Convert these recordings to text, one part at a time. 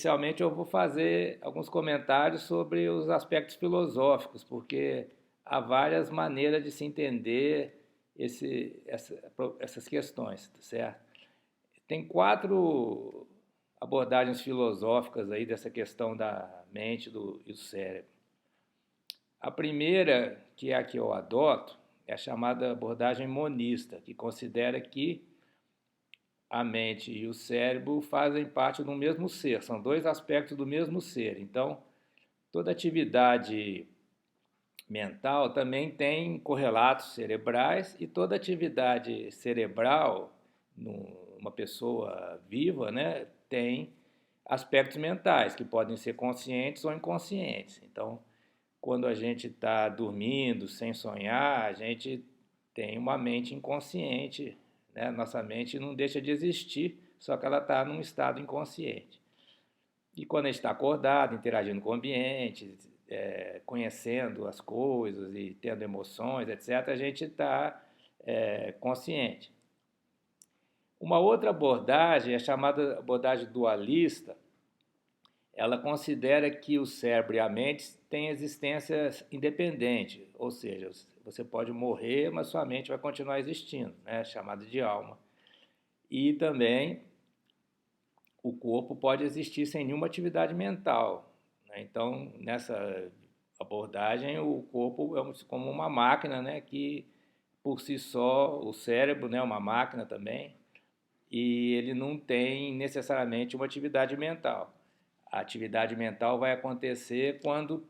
inicialmente eu vou fazer alguns comentários sobre os aspectos filosóficos, porque há várias maneiras de se entender essas questões, tá certo? Tem quatro abordagens filosóficas aí dessa questão da mente e do cérebro. A primeira, que é a que eu adoto, é a chamada abordagem monista, que considera que a mente e o cérebro fazem parte do mesmo ser, são dois aspectos do mesmo ser. Então, toda atividade mental também tem correlatos cerebrais e toda atividade cerebral numa pessoa viva, né, tem aspectos mentais que podem ser conscientes ou inconscientes. Então, quando a gente está dormindo, sem sonhar, a gente tem uma mente inconsciente, né? Nossa mente não deixa de existir, só que ela está num estado inconsciente. E quando a gente está acordado, interagindo com o ambiente, conhecendo as coisas e tendo emoções, etc., a gente está consciente. Uma outra abordagem é chamada abordagem dualista. Ela considera que o cérebro e a mente têm existência independente, ou seja, você pode morrer, mas sua mente vai continuar existindo, né? Chamada de alma. E também o corpo pode existir sem nenhuma atividade mental, né? Então, nessa abordagem, o corpo é como uma máquina, né? Que por si só, o cérebro, né? É uma máquina também, e ele não tem necessariamente uma atividade mental. A atividade mental vai acontecer quando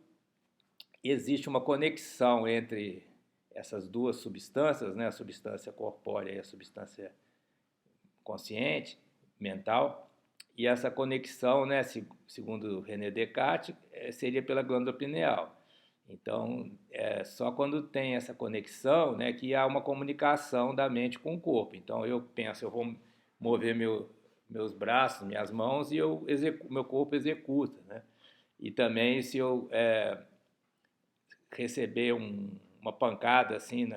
existe uma conexão entre essas duas substâncias, né, a substância corpórea e a substância consciente, mental, e essa conexão, né, segundo René Descartes, seria pela glândula pineal. Então, é só quando tem essa conexão, né, que há uma comunicação da mente com o corpo. Então, eu penso, eu vou mover meus braços, minhas mãos, e meu corpo executa, né? E também, se eu receber uma pancada assim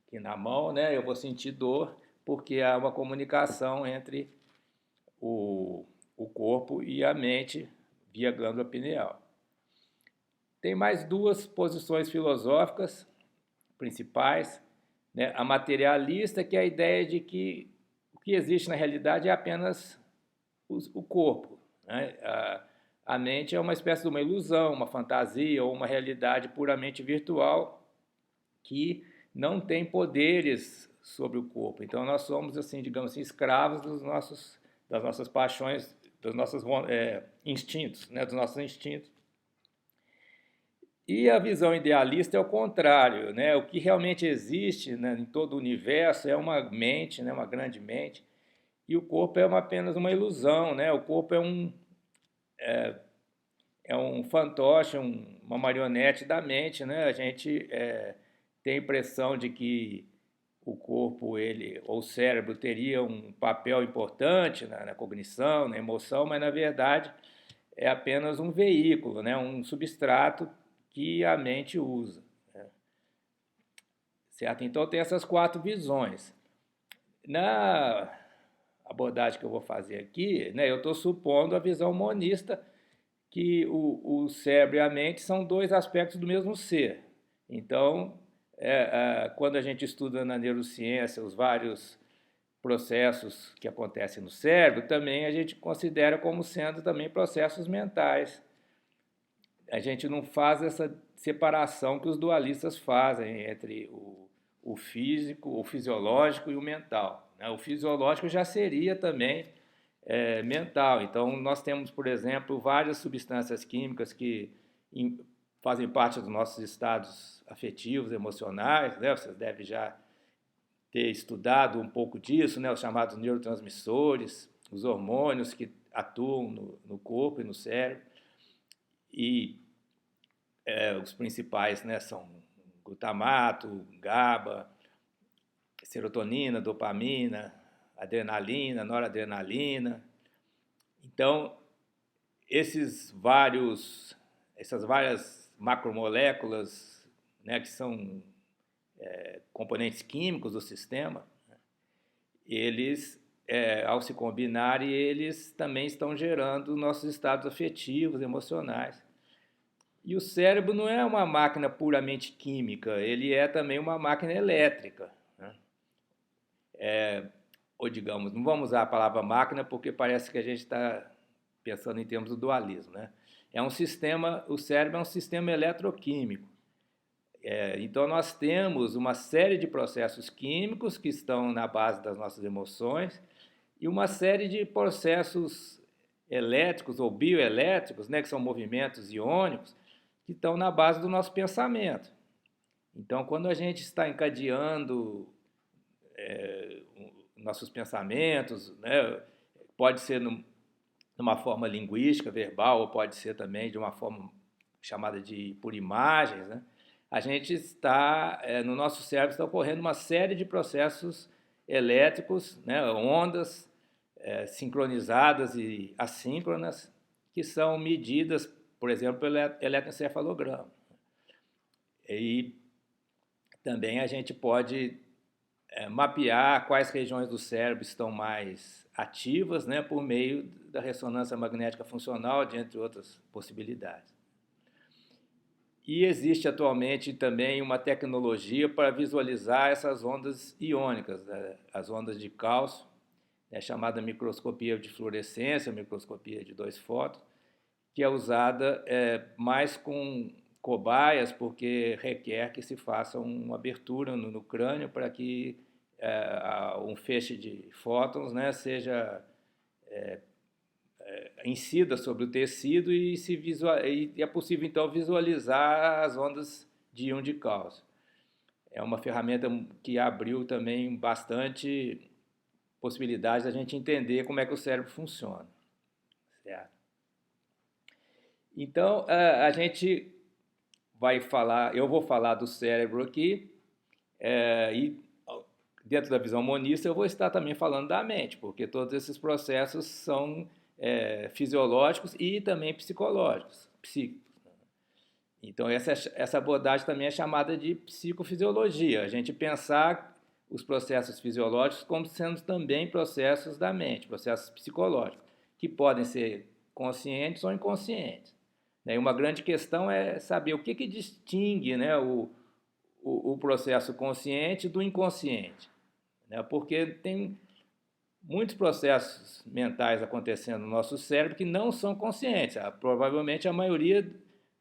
aqui na mão, né, eu vou sentir dor, porque há uma comunicação entre o corpo e a mente via glândula pineal. Tem mais duas posições filosóficas principais, né? A materialista, que é a ideia de que o que existe na realidade é apenas o corpo, né? A mente é uma espécie de uma ilusão, uma fantasia ou uma realidade puramente virtual que não tem poderes sobre o corpo. Então nós somos, assim, digamos assim, escravos das nossas paixões, dos nossos instintos, né? Dos nossos instintos. E a visão idealista é o contrário, né? O que realmente existe, né, em todo o universo é uma mente, né, uma grande mente, e o corpo é apenas uma ilusão, né? O corpo é um fantoche, uma marionete da mente, né? A gente tem a impressão de que o corpo, ou o cérebro, teria um papel importante na cognição, na emoção, mas na verdade é apenas um veículo, né? Um substrato que a mente usa, né? Certo? Então tem essas quatro visões. Na abordagem que eu vou fazer aqui, né, eu estou supondo a visão monista, que o cérebro e a mente são dois aspectos do mesmo ser. Então, quando a gente estuda na neurociência os vários processos que acontecem no cérebro, também a gente considera como sendo também processos mentais. A gente não faz essa separação que os dualistas fazem entre o físico, o fisiológico e o mental, né? O fisiológico já seria também mental. Então, nós temos, por exemplo, várias substâncias químicas que fazem parte dos nossos estados afetivos, emocionais, né? Vocês devem já ter estudado um pouco disso, né? Os chamados neurotransmissores, os hormônios que atuam no corpo e no cérebro. E os principais, né, são glutamato, GABA, serotonina, dopamina, adrenalina, noradrenalina. Então, essas várias macromoléculas, né, que são componentes químicos do sistema, né, eles ao se combinarem, eles também estão gerando nossos estados afetivos, emocionais. E o cérebro não é uma máquina puramente química, ele é também uma máquina elétrica, né? Ou digamos, não vamos usar a palavra máquina porque parece que a gente está pensando em termos do dualismo, né? É um sistema, o cérebro é um sistema eletroquímico. Então nós temos uma série de processos químicos que estão na base das nossas emoções e uma série de processos elétricos ou bioelétricos, né, que são movimentos iônicos, que estão na base do nosso pensamento. Então, quando a gente está encadeando nossos pensamentos, né, pode ser numa forma linguística, verbal, ou pode ser também de uma forma chamada por imagens, né? A gente está, no nosso cérebro está ocorrendo uma série de processos elétricos, né, ondas sincronizadas e assíncronas, que são medidas, por exemplo, pelo eletroencefalograma. E também a gente pode mapear quais regiões do cérebro estão mais ativas, né, por meio da ressonância magnética funcional, dentre outras possibilidades. E existe atualmente também uma tecnologia para visualizar essas ondas iônicas, né, as ondas de cálcio, chamada microscopia de fluorescência, microscopia de 2 fótons, que é usada mais com cobaias, porque requer que se faça uma abertura no crânio para que um feixe de fótons, né, seja incida sobre o tecido e é possível então visualizar as ondas de íon de cálcio. É uma ferramenta que abriu também bastante possibilidades da gente entender como é que o cérebro funciona. Certo? Então, a gente vai falar, eu vou falar do cérebro aqui, e dentro da visão monista eu vou estar também falando da mente, porque todos esses processos são fisiológicos e também psicológicos, psíquicos. Então, essa abordagem também é chamada de psicofisiologia, a gente pensar os processos fisiológicos como sendo também processos da mente, processos psicológicos, que podem ser conscientes ou inconscientes. E uma grande questão é saber o que distingue, né, o processo consciente do inconsciente, né, porque tem muitos processos mentais acontecendo no nosso cérebro que não são conscientes. Provavelmente a maioria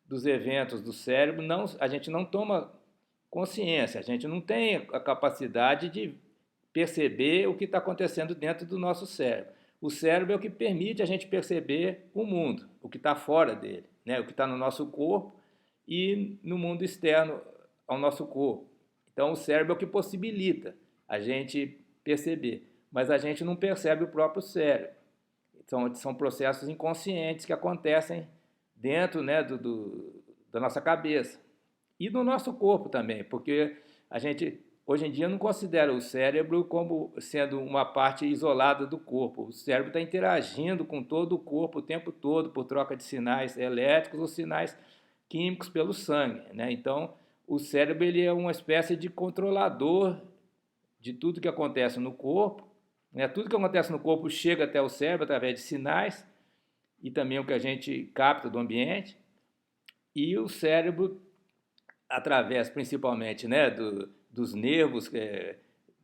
dos eventos do cérebro a gente não toma consciência, a gente não tem a capacidade de perceber o que está acontecendo dentro do nosso cérebro. O cérebro é o que permite a gente perceber o mundo, o que está fora dele, né? O que está no nosso corpo e no mundo externo ao nosso corpo. Então, o cérebro é o que possibilita a gente perceber, mas a gente não percebe o próprio cérebro. São processos inconscientes que acontecem dentro, né, da nossa cabeça e do nosso corpo também, porque a gente hoje em dia não considera o cérebro como sendo uma parte isolada do corpo. O cérebro está interagindo com todo o corpo o tempo todo por troca de sinais elétricos ou sinais químicos pelo sangue, né? Então, o cérebro ele é uma espécie de controlador de tudo que acontece no corpo, né? Tudo que acontece no corpo chega até o cérebro através de sinais e também o que a gente capta do ambiente. E o cérebro, através principalmente, né, dos nervos,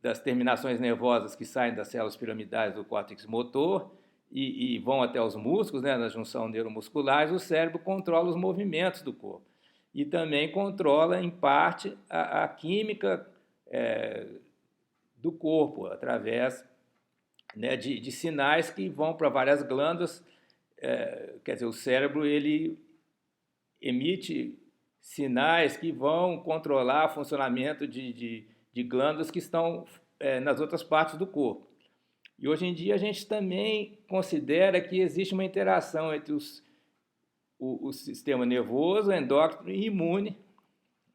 das terminações nervosas que saem das células piramidais do córtex motor e vão até os músculos, né, na junção neuromusculares, o cérebro controla os movimentos do corpo. E também controla, em parte, a química do corpo, através, né, de sinais que vão para várias glândulas. Quer dizer, o cérebro ele emite sinais que vão controlar o funcionamento de glândulas que estão nas outras partes do corpo. E hoje em dia a gente também considera que existe uma interação entre o sistema nervoso, endócrino e imune,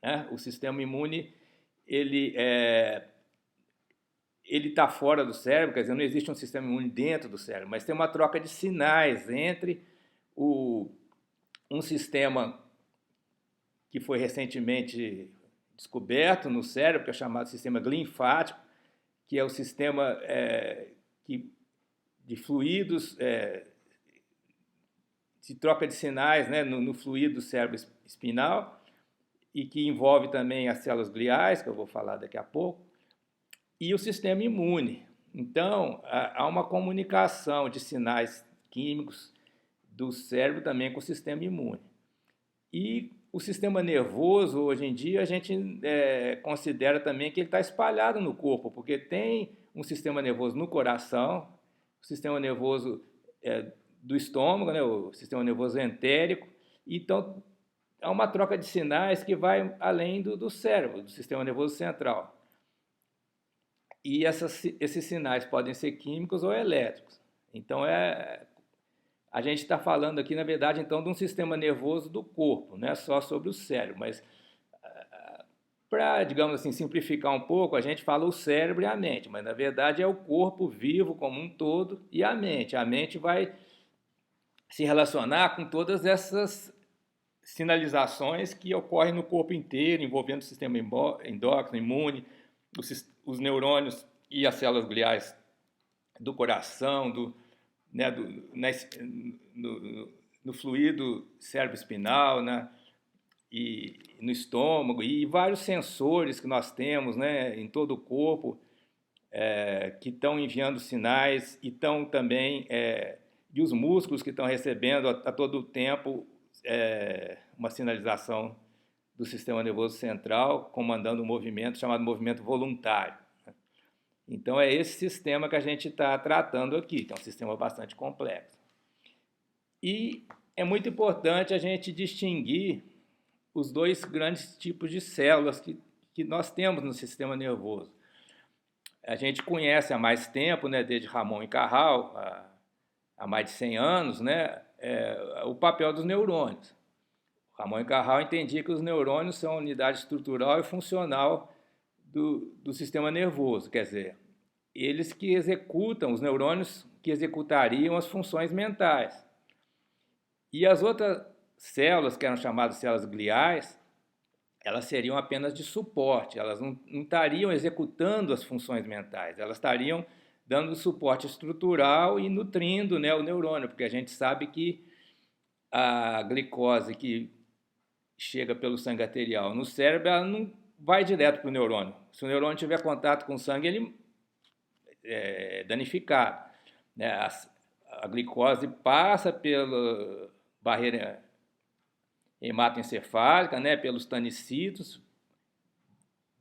né? O sistema imune ele está fora do cérebro, quer dizer, não existe um sistema imune dentro do cérebro, mas tem uma troca de sinais entre um sistema que foi recentemente descoberto no cérebro, que é chamado sistema linfático, que é o sistema que de fluidos, de troca de sinais, né, no fluido do cérebro espinal, e que envolve também as células gliais, que eu vou falar daqui a pouco, e o sistema imune. Então, há uma comunicação de sinais químicos do cérebro também com o sistema imune. E o sistema nervoso, hoje em dia, a gente considera também que ele está espalhado no corpo, porque tem um sistema nervoso no coração, o sistema nervoso do estômago, né, o sistema nervoso entérico. Então, há uma troca de sinais que vai além do cérebro, do sistema nervoso central. E esses sinais podem ser químicos ou elétricos. Então, a gente está falando aqui, na verdade, então, de um sistema nervoso do corpo, não é só sobre o cérebro, mas para, digamos assim, simplificar um pouco, a gente fala o cérebro e a mente, mas na verdade é o corpo vivo como um todo e a mente. A mente vai se relacionar com todas essas sinalizações que ocorrem no corpo inteiro, envolvendo o sistema endócrino, imune, os neurônios e as células gliais do coração, no fluido cerebroespinal, né, e no estômago, e vários sensores que nós temos, né, em todo o corpo, que estão enviando sinais, e estão também, e os músculos que estão recebendo a todo tempo uma sinalização do sistema nervoso central, comandando um movimento chamado movimento voluntário. Então, é esse sistema que a gente está tratando aqui, que é um sistema bastante complexo. E é muito importante a gente distinguir os dois grandes tipos de células que nós temos no sistema nervoso. A gente conhece há mais tempo, né, desde Ramon e Cajal, há mais de 100 anos, né, o papel dos neurônios. Ramon e Cajal entendia que os neurônios são a unidade estrutural e funcional do sistema nervoso, quer dizer, eles que executam, os neurônios que executariam as funções mentais. E as outras células, que eram chamadas células gliais, elas seriam apenas de suporte, elas não estariam executando as funções mentais, elas estariam dando suporte estrutural e nutrindo, né, o neurônio, porque a gente sabe que a glicose que chega pelo sangue arterial no cérebro, ela não vai direto para o neurônio. Se o neurônio tiver contato com o sangue, ele é danificado, né? A glicose passa pela barreira hematoencefálica, né, pelos tanicitos,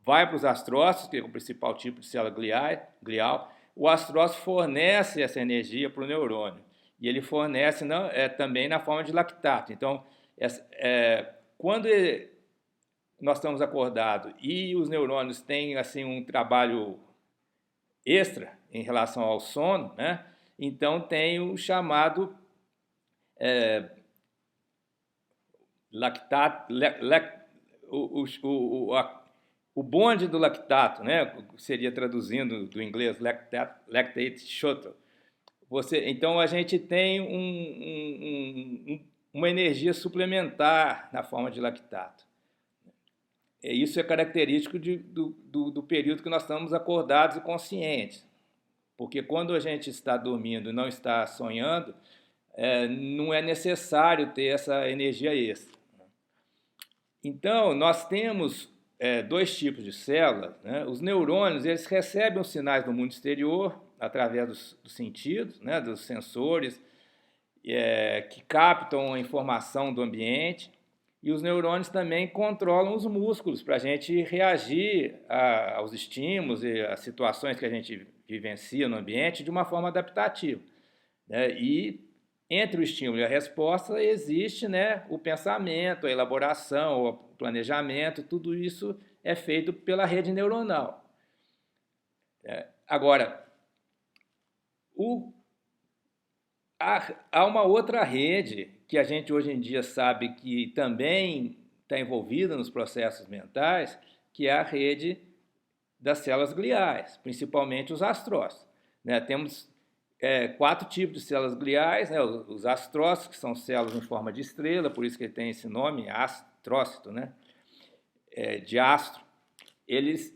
vai para os astrócitos, que é o principal tipo de célula glial. O astrócito fornece essa energia para o neurônio, e ele fornece também na forma de lactato. Então, quando nós estamos acordados e os neurônios têm assim, um trabalho extra em relação ao sono, né, então tem o chamado lactato, o bonde do lactato, né, seria traduzindo do inglês lactate shuttle. Então a gente tem uma energia suplementar na forma de lactato. Isso é característico do período que nós estamos acordados e conscientes, porque quando a gente está dormindo e não está sonhando, não é necessário ter essa energia extra. Então, nós temos dois tipos de células, né? Os neurônios, eles recebem os sinais do mundo exterior através dos sentidos, né? Dos sensores, que captam a informação do ambiente, e os neurônios também controlam os músculos para a gente reagir aos estímulos e às situações que a gente vivencia no ambiente de uma forma adaptativa, né? E entre o estímulo e a resposta existe, né, o pensamento, a elaboração, o planejamento, tudo isso é feito pela rede neuronal. Agora, há uma outra rede que a gente hoje em dia sabe que também está envolvida nos processos mentais, que é a rede das células gliais, principalmente os astrócitos, né? Temos 4 tipos de células gliais, né? Os astrócitos, que são células em forma de estrela, por isso que ele tem esse nome, astrócito, né? De astro.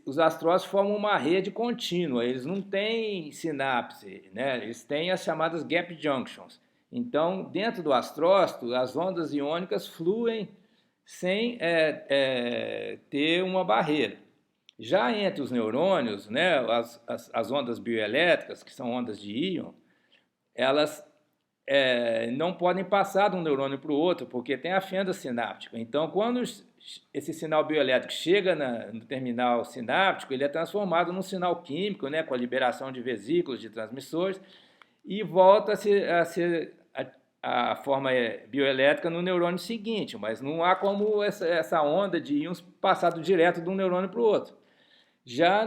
os astrócitos formam uma rede contínua, eles não têm sinapse, né? Eles têm as chamadas gap junctions. Então, dentro do astrócito, as ondas iônicas fluem sem ter uma barreira. Já entre os neurônios, né, as ondas bioelétricas, que são ondas de íon, elas não podem passar de um neurônio para o outro, porque tem a fenda sináptica. Então, quando esse sinal bioelétrico chega no terminal sináptico, ele é transformado num sinal químico, né, com a liberação de vesículas, de transmissores, e volta a ser a forma bioelétrica no neurônio seguinte, mas não há como essa onda de íons passar direto de um neurônio para o outro. Já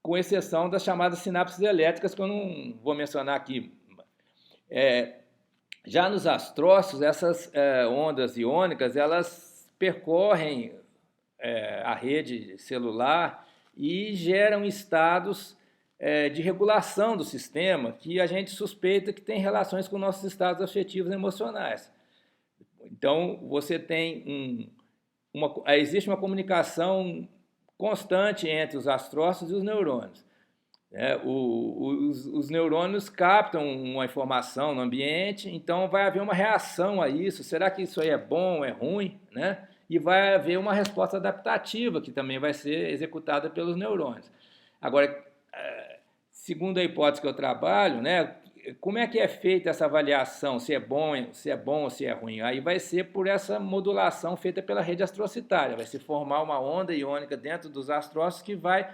com exceção das chamadas sinapses elétricas, que eu não vou mencionar aqui. Já nos astrócitos, essas ondas iônicas, elas percorrem a rede celular e geram estados de regulação do sistema que a gente suspeita que tem relações com nossos estados afetivos e emocionais. Então, você tem existe uma comunicação constante entre os astrócitos e os neurônios. Os neurônios captam uma informação no ambiente, então vai haver uma reação a isso. Será que isso aí é bom, é ruim? Né? E vai haver uma resposta adaptativa que também vai ser executada pelos neurônios. Agora, segundo a hipótese que eu trabalho, né, como é que é feita essa avaliação, se é bom ou se é ruim? Aí vai ser por essa modulação feita pela rede astrocitária, vai se formar uma onda iônica dentro dos astrócitos que vai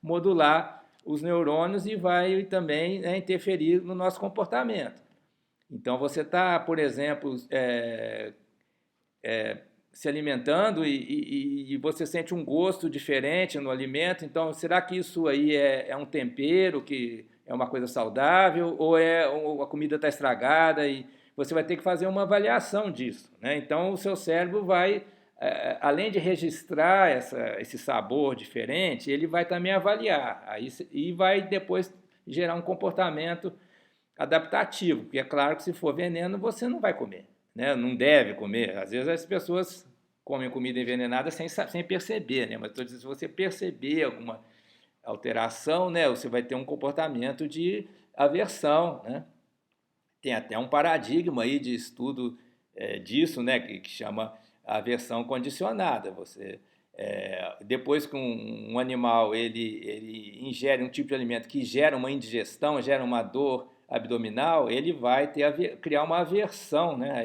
modular os neurônios e vai também interferir no nosso comportamento. Então, você está, por exemplo, se alimentando e você sente um gosto diferente no alimento, então será que isso aí é um tempero que é uma coisa saudável ou a comida está estragada e você vai ter que fazer uma avaliação disso, né? Então o seu cérebro vai, além de registrar esse sabor diferente, ele vai também avaliar e vai depois gerar um comportamento adaptativo, porque é claro que se for veneno você não vai comer, né? Não deve comer. Às vezes as pessoas comem comida envenenada sem perceber, né? Mas estou dizendo, se você perceber alguma alteração, né, você vai ter um comportamento de aversão, né? Tem até um paradigma aí de estudo disso, né, que chama aversão condicionada. Depois que um animal ele ingere um tipo de alimento que gera uma indigestão, gera uma dor abdominal, ele vai criar uma aversão, né,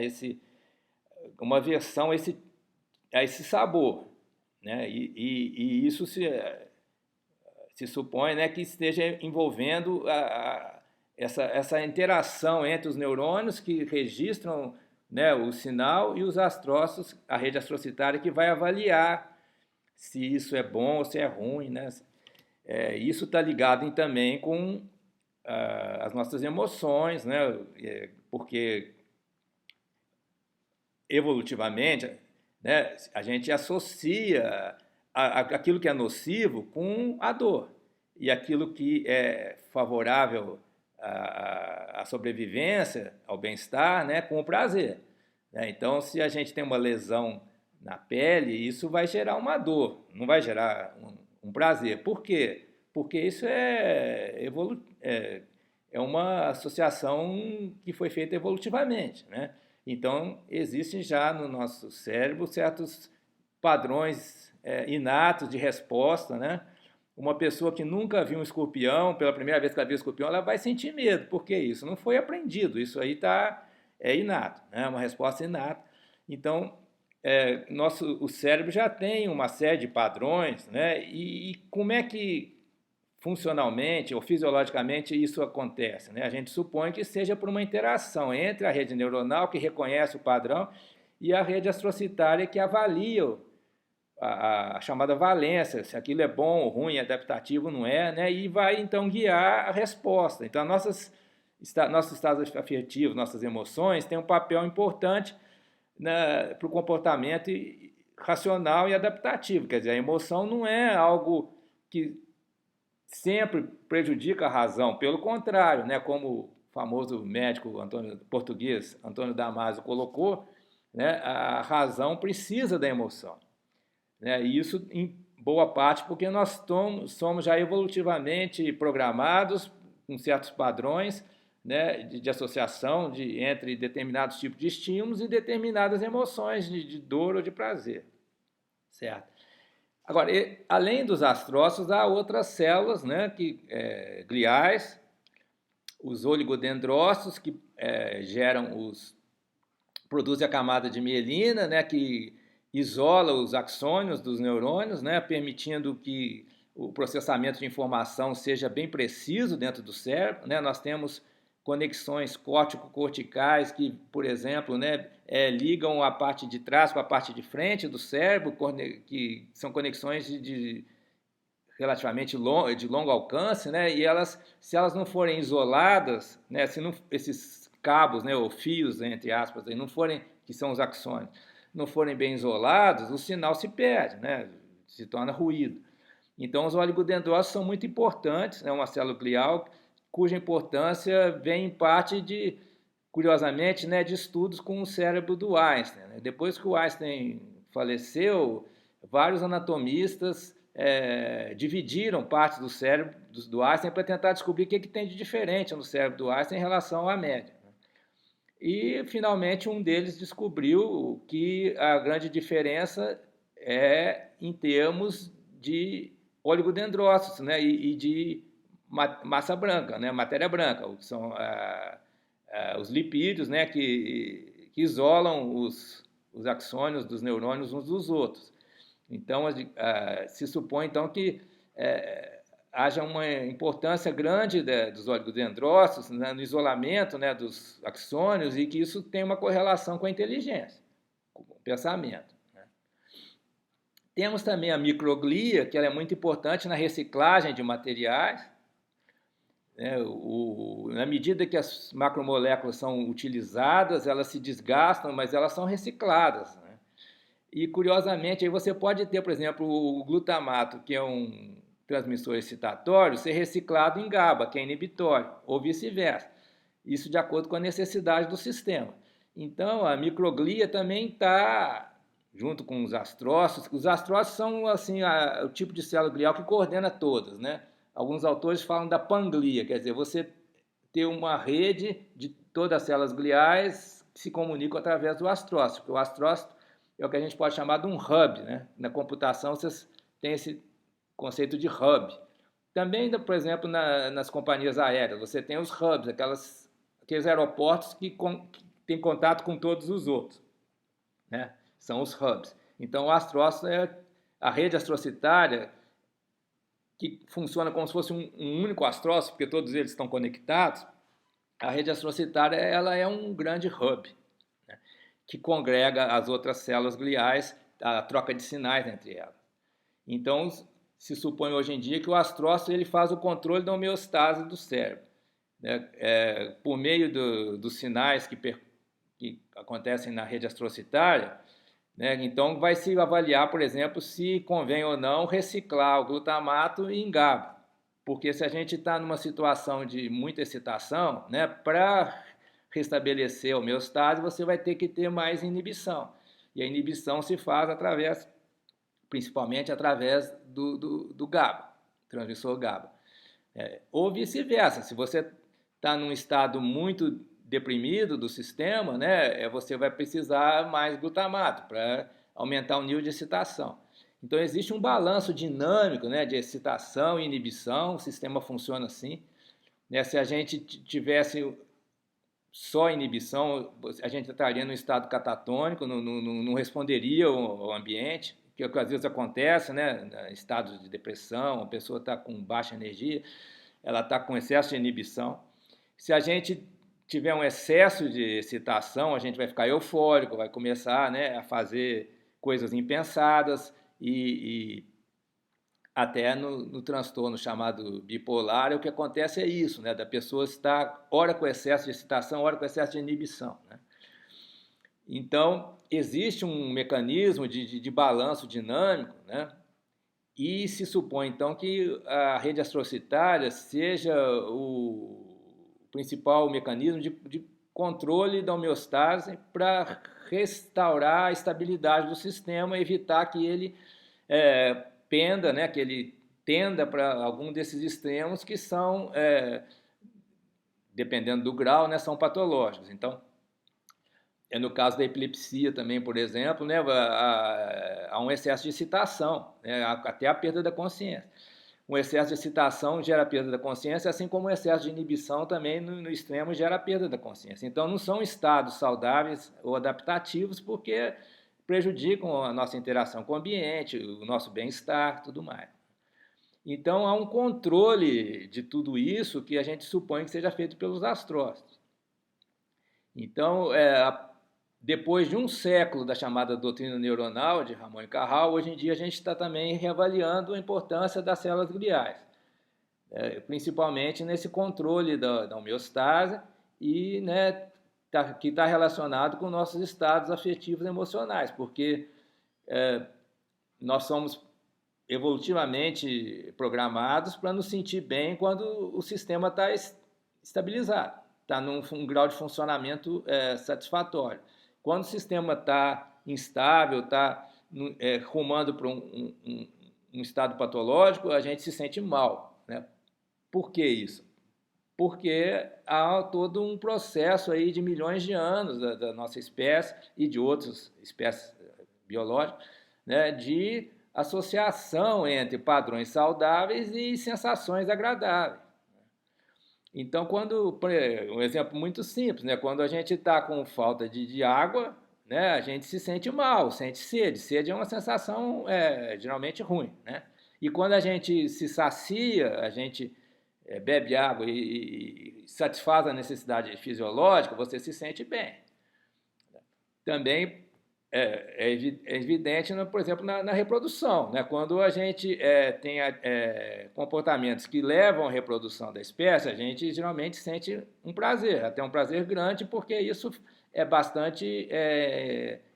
uma aversão a esse sabor, né? E isso se supõe, né, que esteja envolvendo essa interação entre os neurônios que registram, né, o sinal e os astrócitos, a rede astrocitária que vai avaliar se isso é bom ou se é ruim, né? Isso está ligado também com as nossas emoções, né? Porque evolutivamente, né, a gente associa aquilo que é nocivo com a dor e aquilo que é favorável à sobrevivência, ao bem-estar, né, com o prazer, né? Então, se a gente tem uma lesão na pele, isso vai gerar uma dor, não vai gerar um prazer. Por quê? Porque isso é uma associação que foi feita evolutivamente, né? Então, existem já no nosso cérebro certos padrões inatos de resposta, né? Uma pessoa que nunca viu um escorpião, pela primeira vez que ela viu um escorpião, ela vai sentir medo, porque isso não foi aprendido, isso aí é inato, né? Uma resposta inata. Então, o cérebro já tem uma série de padrões, né? E como é que funcionalmente ou fisiologicamente isso acontece, né? A gente supõe que seja por uma interação entre a rede neuronal, que reconhece o padrão, e a rede astrocitária, que avalia a chamada valência, se aquilo é bom ou ruim, adaptativo, não é, né? E vai então guiar a resposta. Então, nossos estados afetivos, nossas emoções têm um papel importante para o comportamento racional e adaptativo. Quer dizer, a emoção não é algo que sempre prejudica a razão, pelo contrário, né? Como o famoso médico português Antônio Damasio colocou, né? A razão precisa da emoção. né? E isso em boa parte porque nós somos já evolutivamente programados com certos padrões, né, de associação entre determinados tipos de estímulos e determinadas emoções de dor ou de prazer, certo? Agora, além dos astrócitos, há outras células, né, gliais, os oligodendrócitos, que produzem a camada de mielina, né, que isola os axônios dos neurônios, né, permitindo que o processamento de informação seja bem preciso dentro do cérebro, né? Nós temos conexões córtico-corticais que, por exemplo, né, ligam a parte de trás com a parte de frente do cérebro, que são conexões relativamente de longo alcance, né? E se elas não forem isoladas, né, se não, esses cabos, né, ou fios, entre aspas, não forem, que são os axônios, não forem bem isolados, o sinal se perde, né, se torna ruído. Então, os oligodendrócitos são muito importantes, é uma célula glial cuja importância vem em parte curiosamente, né, de estudos com o cérebro do Einstein, né? Depois que o Einstein faleceu, vários anatomistas dividiram partes do cérebro do Einstein para tentar descobrir o que tem de diferente no cérebro do Einstein em relação à média. E, finalmente, um deles descobriu que a grande diferença é em termos de oligodendrócitos, né, e de massa branca, né, matéria branca, que são os lipídios, né, que isolam os axônios dos neurônios uns dos outros. Então, se supõe então que haja uma importância grande dos oligodendrócitos, né, no isolamento, né, dos axônios, e que isso tem uma correlação com a inteligência, com o pensamento. Temos também a microglia, que ela é muito importante na reciclagem de materiais. Na medida que as macromoléculas são utilizadas, elas se desgastam, mas elas são recicladas, né? E, curiosamente, aí você pode ter, por exemplo, o glutamato, que é um transmissor excitatório, ser reciclado em GABA, que é inibitório, ou vice-versa. Isso de acordo com a necessidade do sistema. Então, a microglia também está junto com os astrócitos. Os astrócitos são assim, o tipo de célula glial que coordena todas, né? Alguns autores falam da panglia, quer dizer, você ter uma rede de todas as células gliais que se comunicam através do astrócito, porque o astrócito é o que a gente pode chamar de um hub, né? Na computação vocês têm esse conceito de hub. Também, por exemplo, nas companhias aéreas, você tem os hubs, aqueles aeroportos que têm contato com todos os outros, né? São os hubs. Então, o astrócito é a rede astrocitária que funciona como se fosse um único astrócito, porque todos eles estão conectados. A rede astrocitária ela é um grande hub, né, que congrega as outras células gliais, a troca de sinais entre elas. Então, se supõe hoje em dia que o astrócito ele faz o controle da homeostase do cérebro, né, por meio dos sinais que acontecem na rede astrocitária, né? Então, vai se avaliar, por exemplo, se convém ou não reciclar o glutamato em GABA. Porque se a gente está numa situação de muita excitação, né, para restabelecer a homeostase, você vai ter que ter mais inibição. E a inibição se faz principalmente através do GABA, transmissor GABA. Ou vice-versa, se você está num estado muito deprimido do sistema, né, você vai precisar mais glutamato para aumentar o nível de excitação. Então, existe um balanço dinâmico, né, de excitação e inibição, o sistema funciona assim. Né, se a gente tivesse só inibição, a gente estaria no estado catatônico, não responderia ao ambiente, que é o que às vezes acontece, né, em estados de depressão, a pessoa está com baixa energia, ela está com excesso de inibição. Se a gente tiver um excesso de excitação, a gente vai ficar eufórico, vai começar, né, a fazer coisas impensadas e até no transtorno chamado bipolar, o que acontece é isso, né, da pessoa estar ora com excesso de excitação, ora com excesso de inibição, né? Então, existe um mecanismo de balanço dinâmico, né? E se supõe, então, que a rede astrocitária seja o principal mecanismo de controle da homeostase para restaurar a estabilidade do sistema, evitar que ele penda, né, que ele tenda para algum desses extremos que são, dependendo do grau, né, são patológicos. Então, no caso da epilepsia também, por exemplo, né, há um excesso de excitação, né, até a perda da consciência. Um excesso de excitação gera perda da consciência, assim como o excesso de inibição também no extremo gera perda da consciência. Então não são estados saudáveis ou adaptativos porque prejudicam a nossa interação com o ambiente, o nosso bem-estar, tudo mais. Então há um controle de tudo isso que a gente supõe que seja feito pelos astrócitos. Então, depois de um século da chamada doutrina neuronal de Ramon e Cajal, hoje em dia a gente está também reavaliando a importância das células gliais, principalmente nesse controle da homeostase e, né, que está relacionado com nossos estados afetivos e emocionais, porque nós somos evolutivamente programados para nos sentir bem quando o sistema está estabilizado, está num grau de funcionamento satisfatório. Quando o sistema está instável, está rumando para um estado patológico, a gente se sente mal, né? Por que isso? Porque há todo um processo aí de milhões de anos da nossa espécie e de outras espécies biológicas, né, de associação entre padrões saudáveis e sensações agradáveis. Então, um exemplo muito simples, né? Quando a gente está com falta de água, né? A gente se sente mal, sente sede. Sede é uma sensação geralmente ruim, né? E quando a gente se sacia, a gente bebe água e satisfaz a necessidade fisiológica, você se sente bem. Também é evidente, por exemplo, na reprodução, né? Quando a gente tem comportamentos que levam à reprodução da espécie, a gente geralmente sente um prazer, até um prazer grande, porque isso é bastante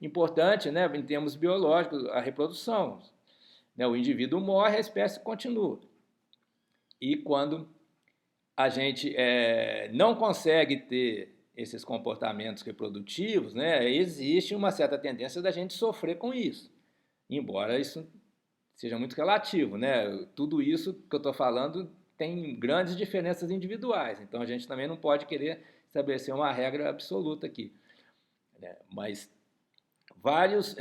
importante, né, em termos biológicos, a reprodução. Né? O indivíduo morre, a espécie continua. E quando a gente não consegue ter esses comportamentos reprodutivos, né, existe uma certa tendência da gente sofrer com isso, embora isso seja muito relativo, né? Tudo isso que eu estou falando tem grandes diferenças individuais, então a gente também não pode querer estabelecer uma regra absoluta aqui, né? Mas vários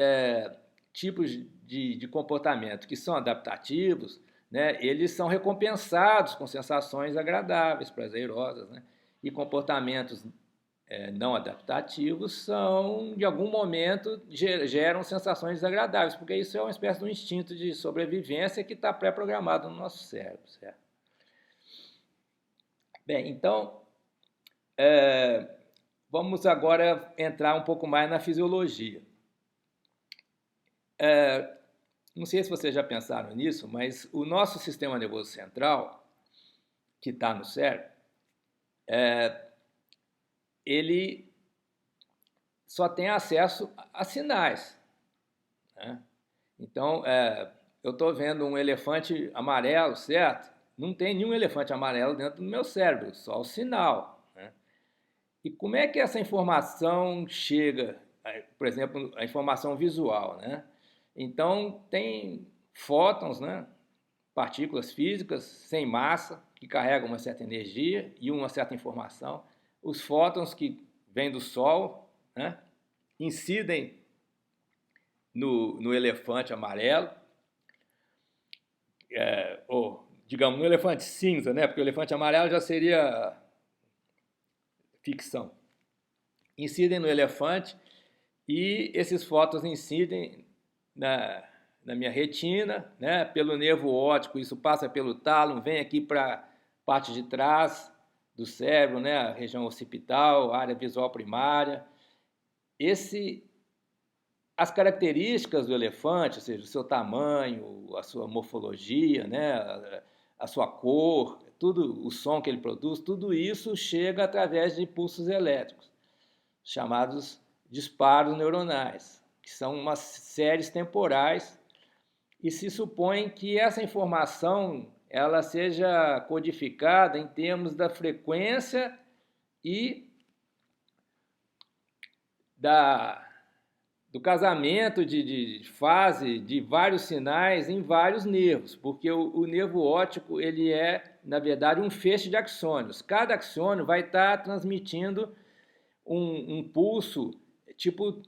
tipos de comportamento que são adaptativos, né, eles são recompensados com sensações agradáveis, prazerosas, né? E comportamentos não adaptativos são, de algum momento, geram sensações desagradáveis, porque isso é uma espécie de um instinto de sobrevivência que está pré-programado no nosso cérebro, certo? Bem, então, vamos agora entrar um pouco mais na fisiologia. Não sei se vocês já pensaram nisso, mas o nosso sistema nervoso central, que está no cérebro, ele só tem acesso a sinais, né? Então, eu estou vendo um elefante amarelo, certo? Não tem nenhum elefante amarelo dentro do meu cérebro, só o sinal, né? E como é que essa informação chega, por exemplo, a informação visual, né? Então, tem fótons, né? Partículas físicas sem massa, que carregam uma certa energia e uma certa informação. Os fótons que vêm do Sol, né, incidem no elefante amarelo, ou, digamos, no elefante cinza, né, porque o elefante amarelo já seria ficção. Incidem no elefante e esses fótons incidem na minha retina, né, pelo nervo óptico, isso passa pelo tálamo, vem aqui para a parte de trás do cérebro, né, a região occipital, a área visual primária. As características do elefante, ou seja, o seu tamanho, a sua morfologia, né, a sua cor, tudo, o som que ele produz, tudo isso chega através de impulsos elétricos, chamados disparos neuronais, que são umas séries temporais, e se supõe que essa informação ela seja codificada em termos da frequência e do casamento de fase de vários sinais em vários nervos, porque o nervo óptico ele é, na verdade, um feixe de axônios. Cada axônio vai estar transmitindo um pulso tipo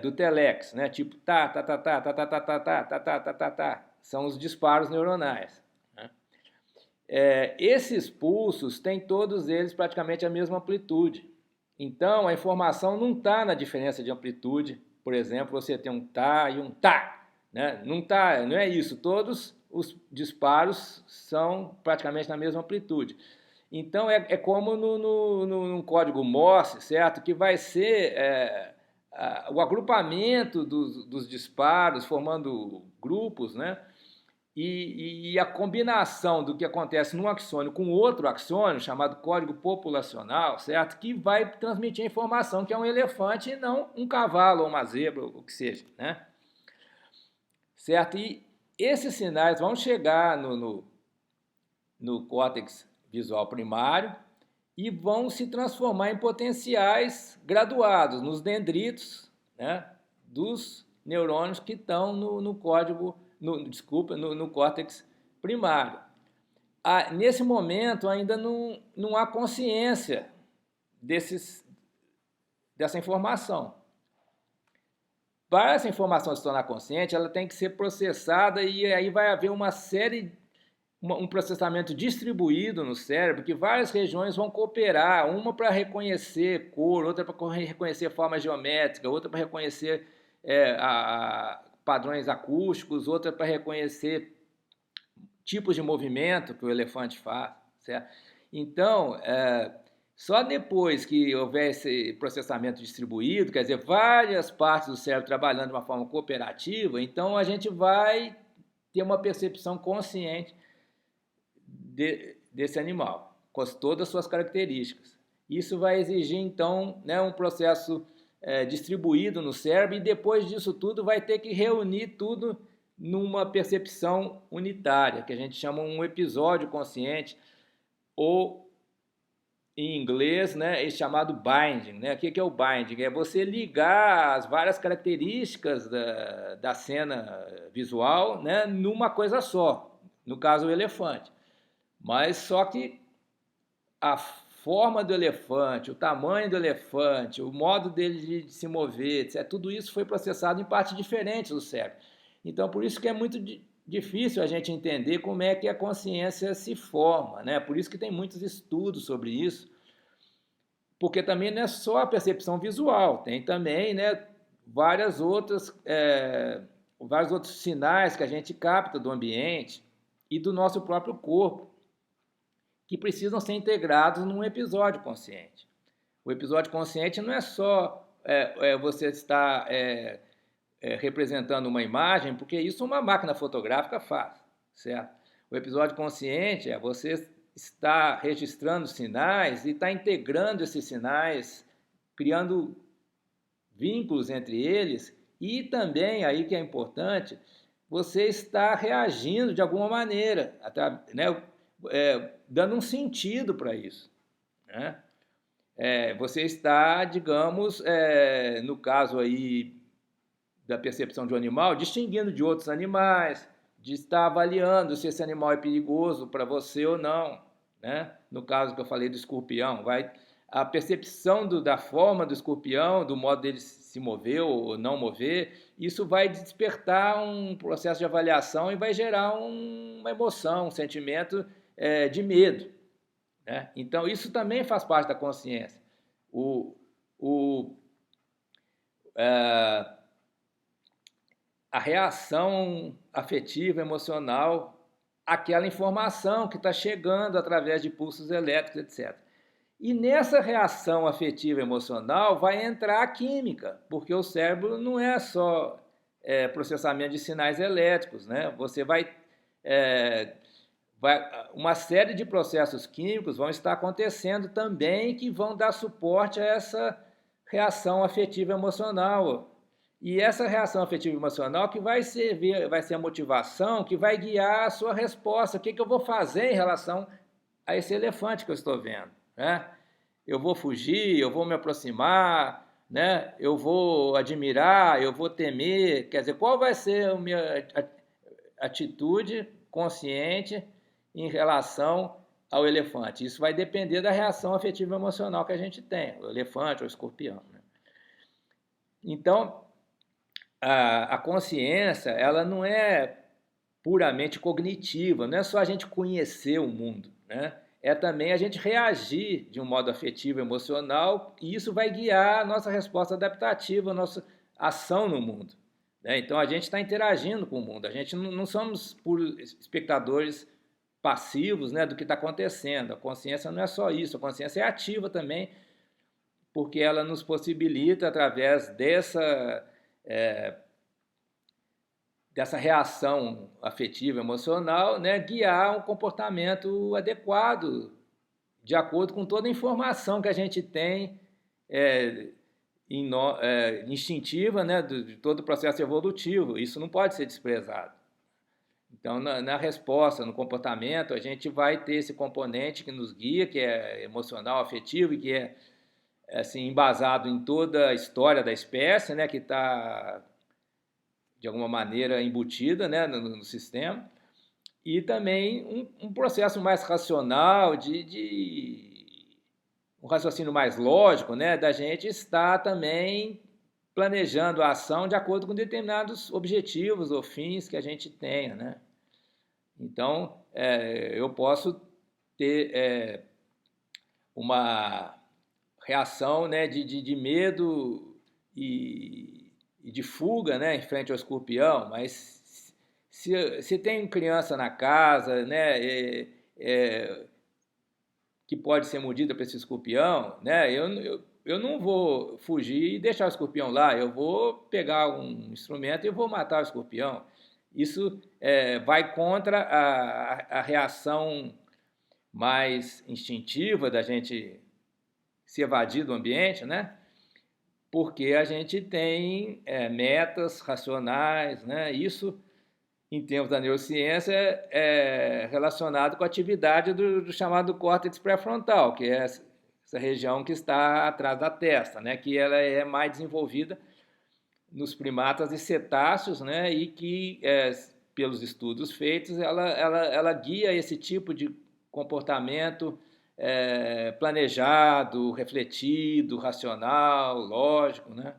do telex, né? Tipo tá, tá, tá, tá, tá, tá, tá, tá, tá, tá, tá, tá, tá, tá. São os disparos neuronais. Né? Esses pulsos têm todos eles praticamente a mesma amplitude. Então, a informação não está na diferença de amplitude. Por exemplo, você tem um tá e um tá. Né? Não é isso. Todos os disparos são praticamente na mesma amplitude. Então, é como no código Morse, certo? Que vai ser o agrupamento dos disparos, formando grupos, né? E a combinação do que acontece num axônio com outro axônio, chamado código populacional, certo? Que vai transmitir a informação que é um elefante e não um cavalo ou uma zebra, ou o que seja, né? Certo? E esses sinais vão chegar no córtex visual primário e vão se transformar em potenciais graduados, nos dendritos, né? Dos neurônios que estão no córtex primário. Nesse momento ainda não há consciência dessa informação. Para essa informação se tornar consciente, ela tem que ser processada e aí vai haver um processamento distribuído no cérebro que várias regiões vão cooperar, uma para reconhecer cor, outra para reconhecer forma geométrica, outra para reconhecer padrões acústicos, outra para reconhecer tipos de movimento que o elefante faz, certo? Então, só depois que houver esse processamento distribuído, quer dizer, várias partes do cérebro trabalhando de uma forma cooperativa, então a gente vai ter uma percepção consciente desse animal, com todas as suas características. Isso vai exigir, então, né, um processo distribuído no cérebro e depois disso tudo vai ter que reunir tudo numa percepção unitária, que a gente chama um episódio consciente, ou em inglês, né, é chamado binding. Né? O que é o binding? É você ligar as várias características da cena visual, né, numa coisa só, no caso o elefante. Mas só que a forma do elefante, o tamanho do elefante, o modo dele de se mover, etc., tudo isso foi processado em partes diferentes do cérebro. Então, por isso que é muito difícil a gente entender como é que a consciência se forma, né? Por isso que tem muitos estudos sobre isso, porque também não é só a percepção visual, tem também, né, vários outros sinais que a gente capta do ambiente e do nosso próprio corpo, que precisam ser integrados num episódio consciente. O episódio consciente não é só você estar representando uma imagem, porque isso uma máquina fotográfica faz, certo? O episódio consciente é você estar registrando sinais e estar integrando esses sinais, criando vínculos entre eles e também, aí que é importante, você está reagindo de alguma maneira, né? Dando um sentido para isso. Né? Você está, digamos, no caso aí da percepção de um animal, distinguindo de outros animais, de estar avaliando se esse animal é perigoso para você ou não. Né? No caso que eu falei do escorpião, a percepção da forma do escorpião, do modo dele se mover ou não mover, isso vai despertar um processo de avaliação e vai gerar uma emoção, um sentimento de medo. Né? Então, isso também faz parte da consciência. A reação afetiva, emocional, àquela informação que está chegando através de pulsos elétricos, etc. E nessa reação afetiva emocional vai entrar a química, porque o cérebro não é só processamento de sinais elétricos, né? Você uma série de processos químicos vão estar acontecendo também que vão dar suporte a essa reação afetiva emocional. E essa reação afetiva emocional que vai ser a motivação que vai guiar a sua resposta. O que eu vou fazer em relação a esse elefante que eu estou vendo? Né? Eu vou fugir, eu vou me aproximar, né? Eu vou admirar, eu vou temer, quer dizer, qual vai ser a minha atitude consciente em relação ao elefante? Isso vai depender da reação afetiva emocional que a gente tem, o elefante ou o escorpião, né? Então, a consciência, ela não é puramente cognitiva, não é só a gente conhecer o mundo, né? É também a gente reagir de um modo afetivo, emocional, e isso vai guiar a nossa resposta adaptativa, a nossa ação no mundo, né? Então a gente está interagindo com o mundo, a gente não somos puros espectadores passivos, né, do que está acontecendo. A consciência não é só isso, a consciência é ativa também, porque ela nos possibilita, através dessa reação afetiva, emocional, né, guiar um comportamento adequado, de acordo com toda a informação que a gente tem é, instintiva, né, de todo o processo evolutivo. Isso não pode ser desprezado. Então, na resposta, no comportamento, a gente vai ter esse componente que nos guia, que é emocional, afetivo e que é assim embasado em toda a história da espécie, né, que está de alguma maneira embutida, né, no sistema, e também um processo mais racional, um raciocínio mais lógico, né, da gente estar também planejando a ação de acordo com determinados objetivos ou fins que a gente tenha, né? Então, eu posso ter uma reação, né, de medo e de fuga, né, em frente ao escorpião, mas se tem criança na casa, né, que pode ser mordida por esse escorpião, né, eu não vou fugir e deixar o escorpião lá, eu vou pegar um instrumento e vou matar o escorpião. Isso vai contra a reação mais instintiva da gente se evadir do ambiente, né? Porque a gente tem metas racionais, né? Isso, em termos da neurociência, é relacionado com a atividade do chamado córtex pré-frontal, que é essa região que está atrás da testa, né? Que ela é mais desenvolvida nos primatas e cetáceos, né? E que, pelos estudos feitos, ela guia esse tipo de comportamento planejado, refletido, racional, lógico, né?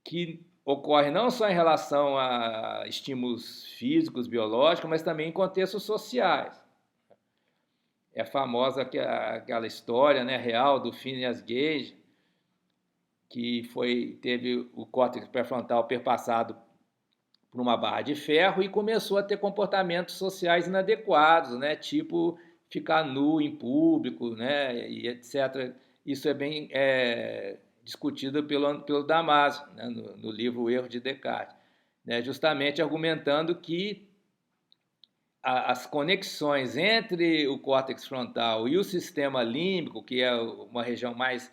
Que ocorre não só em relação a estímulos físicos, biológicos, mas também em contextos sociais. É famosa aquela história, né, real do Phineas Gage, que teve o córtex pré-frontal perpassado por uma barra de ferro e começou a ter comportamentos sociais inadequados, né, tipo ficar nu em público, né, e etc. Isso é bem discutido pelo Damasio, né, no livro O Erro de Descartes, né, justamente argumentando que as conexões entre o córtex frontal e o sistema límbico, que é uma região mais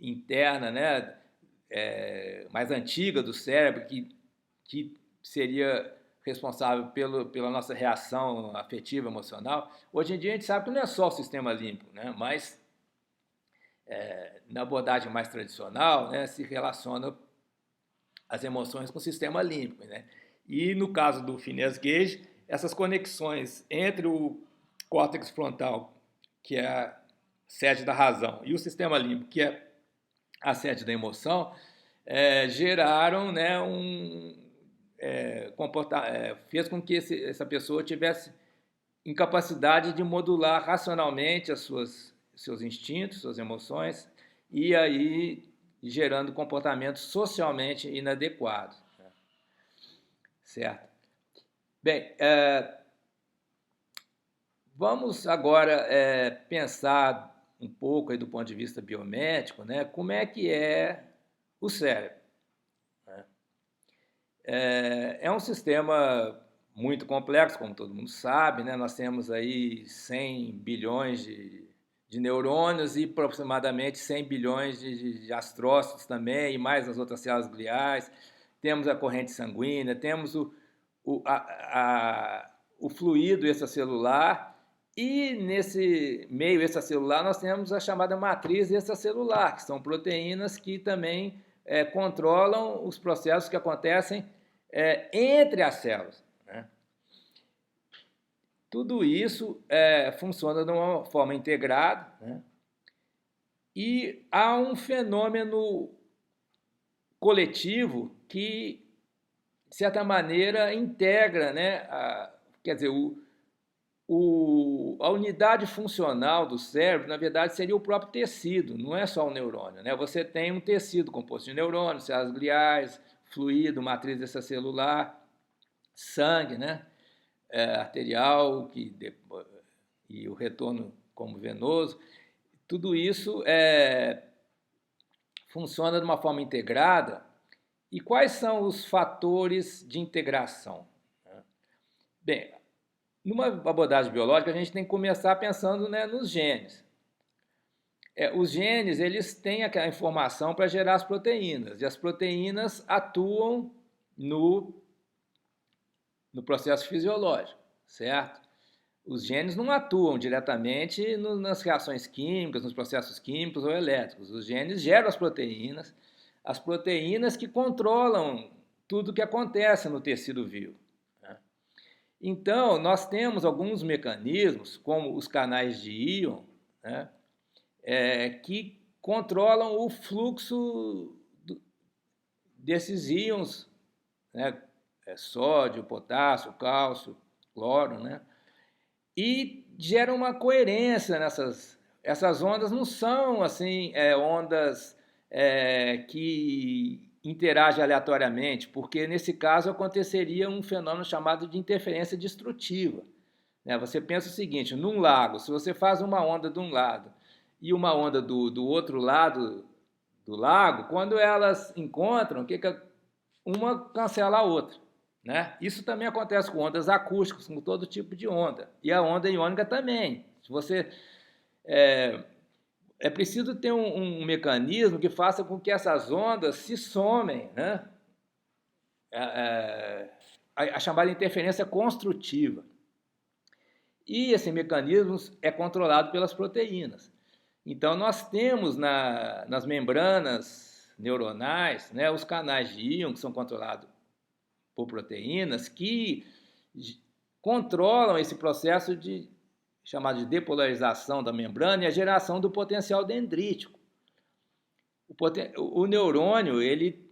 interna, né, mais antiga do cérebro, que seria responsável pela nossa reação afetiva, emocional. Hoje em dia a gente sabe que não é só o sistema límbico, né, mas na abordagem mais tradicional, né, se relaciona as emoções com o sistema límbico, né? E no caso do Phineas Gage, essas conexões entre o córtex frontal, que é a sede da razão, e o sistema límbico, que é a sede da emoção, geraram, né, fez com que essa pessoa tivesse incapacidade de modular racionalmente seus instintos, suas emoções, e aí gerando comportamentos socialmente inadequados. Né? Certo? Bem, vamos agora pensar um pouco aí do ponto de vista biomédico, né, como é que é o cérebro. Né? É um sistema muito complexo, como todo mundo sabe, né? Nós temos aí 100 bilhões de neurônios e aproximadamente 100 bilhões de astrócitos também, e mais as outras células gliais. Temos a corrente sanguínea, temos o fluido extracelular E nesse meio extracelular nós temos a chamada matriz extracelular, que são proteínas que também controlam os processos que acontecem entre as células, né? Tudo isso funciona de uma forma integrada, né? E há um fenômeno coletivo que, de certa maneira, integra, né, quer dizer, a unidade funcional do cérebro, na verdade, seria o próprio tecido, não é só o neurônio, né? Você tem um tecido composto de neurônios, células gliais, fluido, matriz extracelular, sangue, né? Arterial e o retorno como venoso. Tudo isso funciona de uma forma integrada. E quais são os fatores de integração? Bem, numa abordagem biológica, a gente tem que começar pensando, né, nos genes. Os genes, eles têm aquela informação para gerar as proteínas, e as proteínas atuam no processo fisiológico, certo? Os genes não atuam diretamente nas reações químicas, nos processos químicos ou elétricos. Os genes geram as proteínas que controlam tudo o que acontece no tecido vivo. Então, nós temos alguns mecanismos, como os canais de íon, né, que controlam o fluxo desses íons, né, sódio, potássio, cálcio, cloro, né, e geram uma coerência nessas. Essas ondas não são assim ondas que interagem aleatoriamente, porque nesse caso aconteceria um fenômeno chamado de interferência destrutiva. Você pensa o seguinte, num lago, se você faz uma onda de um lado e uma onda do outro lado do lago, quando elas encontram, uma cancela a outra, né? Isso também acontece com ondas acústicas, com todo tipo de onda. E a onda iônica também. Se você é preciso ter um mecanismo que faça com que essas ondas se somem, né? A chamada interferência construtiva. E esse mecanismo é controlado pelas proteínas. Então, nós temos nas membranas neuronais, né, os canais de íon, que são controlados por proteínas, que controlam esse processo chamado de depolarização da membrana e a geração do potencial dendrítico. O neurônio, ele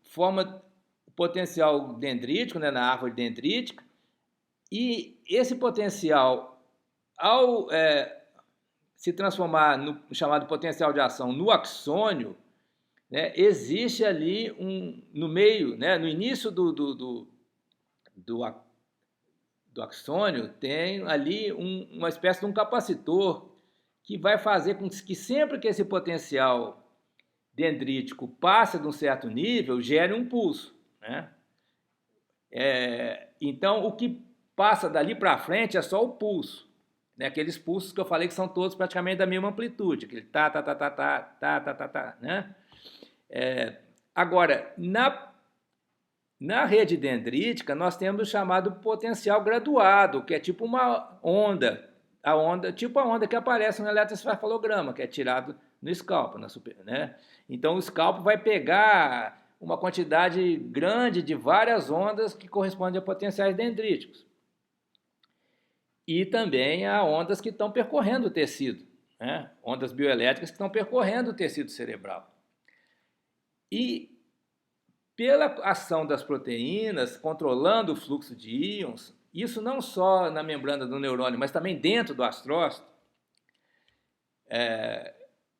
forma o potencial dendrítico, né, na árvore dendrítica, e esse potencial, ao se transformar no chamado potencial de ação no axônio, né, existe ali no meio, né, no início do axônio, tem ali uma espécie de um capacitor que vai fazer com que sempre que esse potencial dendrítico passe de um certo nível, gere um pulso, né? Então, o que passa dali para frente é só o pulso, né? Aqueles pulsos que eu falei que são todos praticamente da mesma amplitude, aquele tá, né? Agora, na rede dendrítica, nós temos o chamado potencial graduado, que é tipo uma onda, tipo a onda que aparece no eletroencefalograma, que é tirado no scalpo, né? Então, o scalpo vai pegar uma quantidade grande de várias ondas que correspondem a potenciais dendríticos. E também a ondas que estão percorrendo o tecido, né? Ondas bioelétricas que estão percorrendo o tecido cerebral. E pela ação das proteínas, controlando o fluxo de íons, isso não só na membrana do neurônio, mas também dentro do astrócito,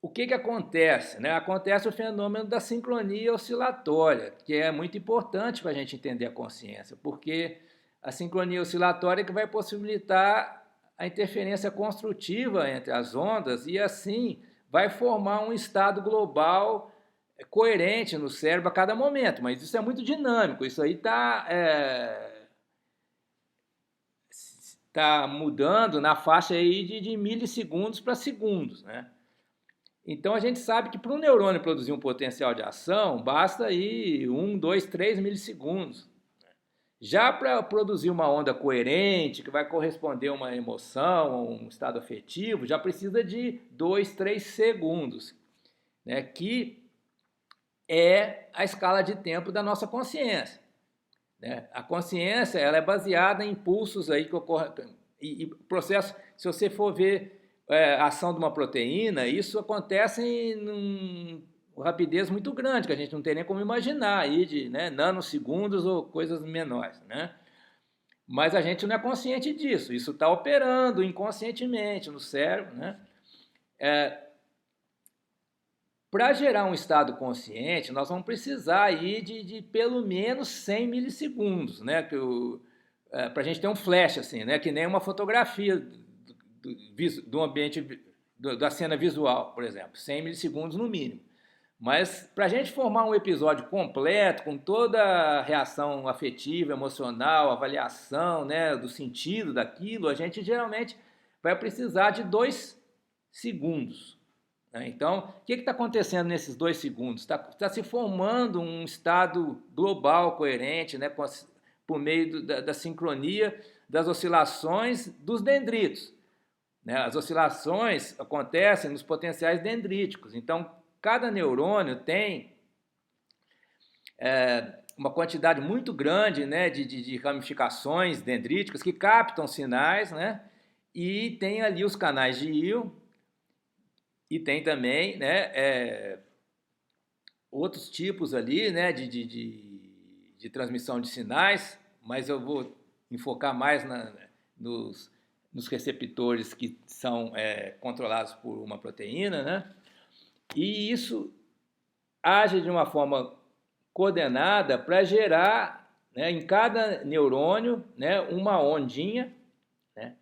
o que acontece? Né? Acontece o fenômeno da sincronia oscilatória, que é muito importante para a gente entender a consciência, porque a sincronia oscilatória é que vai possibilitar a interferência construtiva entre as ondas e, assim, vai formar um estado global coerente no cérebro a cada momento, mas isso é muito dinâmico, isso aí tá mudando na faixa aí de milissegundos para segundos, né? Então a gente sabe que para um neurônio produzir um potencial de ação, basta aí 1, 2, 3 milissegundos. Já para produzir uma onda coerente, que vai corresponder a uma emoção, a um estado afetivo, já precisa de 2, 3 segundos, né? Que é a escala de tempo da nossa consciência, né? A consciência, ela é baseada em impulsos aí que ocorrem, e processo, se você for ver a ação de uma proteína, isso acontece uma rapidez muito grande, que a gente não tem nem como imaginar, aí de, né, nanosegundos ou coisas menores, né? Mas a gente não é consciente disso, isso está operando inconscientemente no cérebro, né? Para gerar um estado consciente, nós vamos precisar aí de pelo menos 100 milissegundos, né? Para a gente ter um flash, assim, né? Que nem uma fotografia do ambiente, da cena visual, por exemplo, 100 milissegundos no mínimo. Mas para a gente formar um episódio completo, com toda a reação afetiva, emocional, avaliação, né, do sentido daquilo, a gente geralmente vai precisar de 2 segundos. Né? Então, o que está acontecendo nesses 2 segundos? Está se formando um estado global coerente, né, por meio da sincronia das oscilações dos dendritos. Né? As oscilações acontecem nos potenciais dendríticos. Então, cada neurônio tem uma quantidade muito grande, né, de ramificações dendríticas que captam sinais, né, e tem ali os canais de íon, e tem também, né, outros tipos ali, né, de transmissão de sinais, mas eu vou enfocar mais nos receptores que são controlados por uma proteína, né? E isso age de uma forma coordenada para gerar, né, em cada neurônio, né, uma ondinha, né?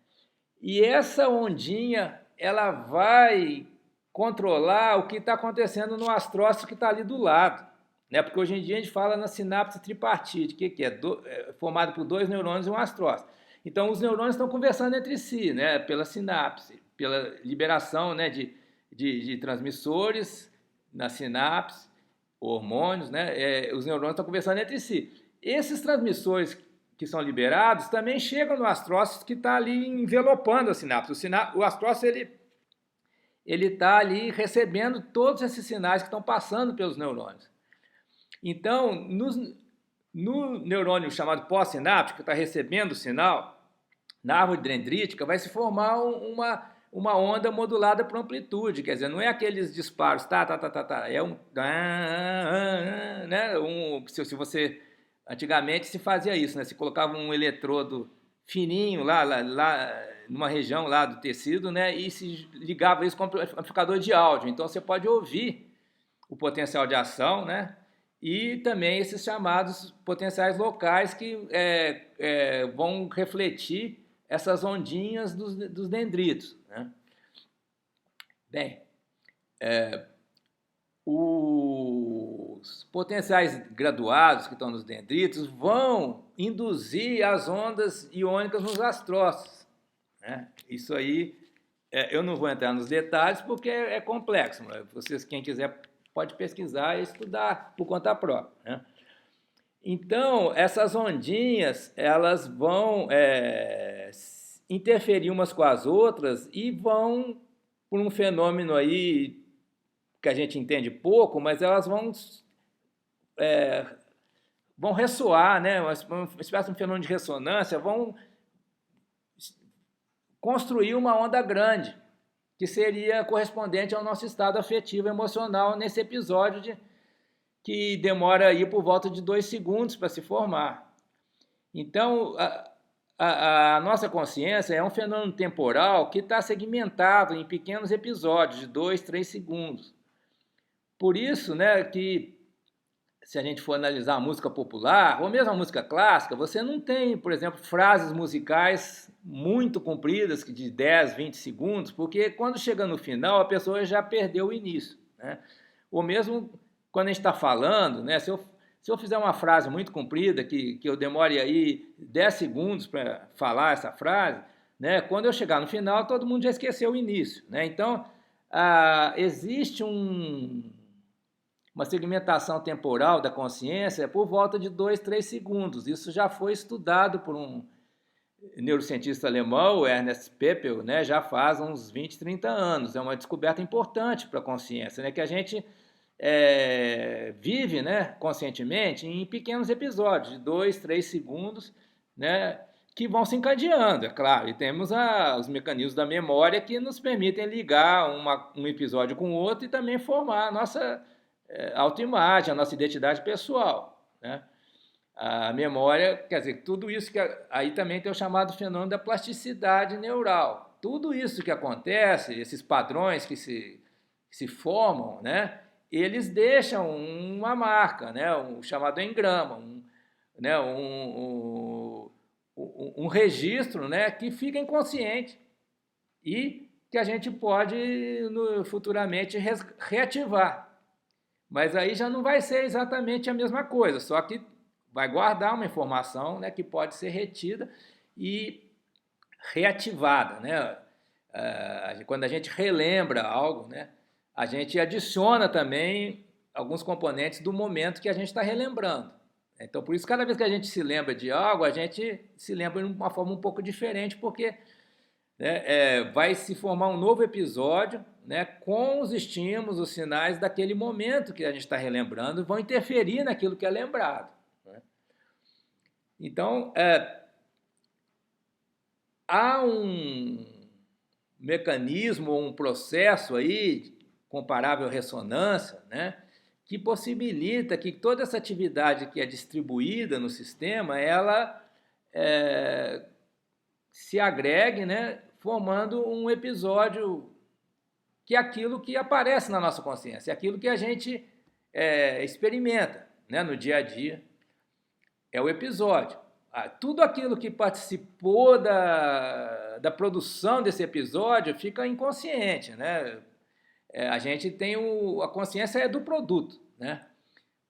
E essa ondinha ela vai controlar o que está acontecendo no astrócito que está ali do lado, né? Porque hoje em dia a gente fala na sinapse tripartite, que é formado por 2 neurônios e um astrócito. Então os neurônios estão conversando entre si, né, pela sinapse, pela liberação, né, de transmissores na sinapse, hormônios, né? Os neurônios estão conversando entre si. Esses transmissores que são liberados também chegam no astrócito que está ali envelopando a sinapse. O astrócito ele está ali recebendo todos esses sinais que estão passando pelos neurônios. Então, no neurônio chamado pós-sináptico, que está recebendo o sinal, na árvore dendrítica vai se formar uma onda modulada por amplitude, quer dizer, não é aqueles disparos, é né? Se você, antigamente se fazia isso, né? Se colocava um eletrodo fininho lá numa região lá do tecido, né? E se ligava isso com um amplificador de áudio, então você pode ouvir o potencial de ação, né? E também esses chamados potenciais locais que vão refletir essas ondinhas dos dendritos. Né? Bem, os potenciais graduados que estão nos dendritos vão induzir as ondas iônicas nos astrócitos. Né? Isso aí, eu não vou entrar nos detalhes porque é complexo. Né? Vocês, quem quiser, pode pesquisar e estudar por conta própria. Né? Então, essas ondinhas, elas vão interferir umas com as outras e vão, por um fenômeno aí que a gente entende pouco, mas elas vão ressoar, né? Uma espécie de um fenômeno de ressonância, vão construir uma onda grande, que seria correspondente ao nosso estado afetivo e emocional nesse episódio que demora aí por volta de 2 segundos para se formar. Então, a nossa consciência é um fenômeno temporal que está segmentado em pequenos episódios de 2, 3 segundos. Por isso, né, que se a gente for analisar a música popular, ou mesmo a música clássica, você não tem, por exemplo, frases musicais muito compridas, de 10, 20 segundos, porque quando chega no final, a pessoa já perdeu o início. Né? Ou mesmo quando a gente está falando, né, se eu fizer uma frase muito comprida, que eu demore aí 10 segundos para falar essa frase, né, quando eu chegar no final, todo mundo já esqueceu o início. Né? Então, existe uma segmentação temporal da consciência é por volta de 2, 3 segundos. Isso já foi estudado por um neurocientista alemão, o Ernest Peppel, né, já faz uns 20, 30 anos. É uma descoberta importante para a consciência, né, que a gente vive, né, conscientemente em pequenos episódios de 2, 3 segundos, né, que vão se encadeando, é claro. E temos os mecanismos da memória que nos permitem ligar um episódio com o outro e também formar a nossa autoimagem, a nossa identidade pessoal, né? A memória, quer dizer, tudo isso que aí também tem o chamado fenômeno da plasticidade neural. Tudo isso que acontece, esses padrões que se formam, né, eles deixam uma marca, né, um chamado engrama, né, um registro, né, que fica inconsciente e que a gente pode futuramente reativar. Mas aí já não vai ser exatamente a mesma coisa, só que vai guardar uma informação, né, que pode ser retida e reativada, né? Quando a gente relembra algo, né, a gente adiciona também alguns componentes do momento que a gente está relembrando. Então, por isso, cada vez que a gente se lembra de algo, a gente se lembra de uma forma um pouco diferente, porque, né, vai se formar um novo episódio, né, com os estímulos, os sinais daquele momento que a gente está relembrando, vão interferir naquilo que é lembrado. Então, há um mecanismo, um processo aí, comparável à ressonância, né, que possibilita que toda essa atividade que é distribuída no sistema, ela se agregue, né, formando um episódio que é aquilo que aparece na nossa consciência, é aquilo que a gente experimenta, né, no dia a dia. É o episódio. Tudo aquilo que participou da produção desse episódio fica inconsciente, né? A gente tem a consciência é do produto, né?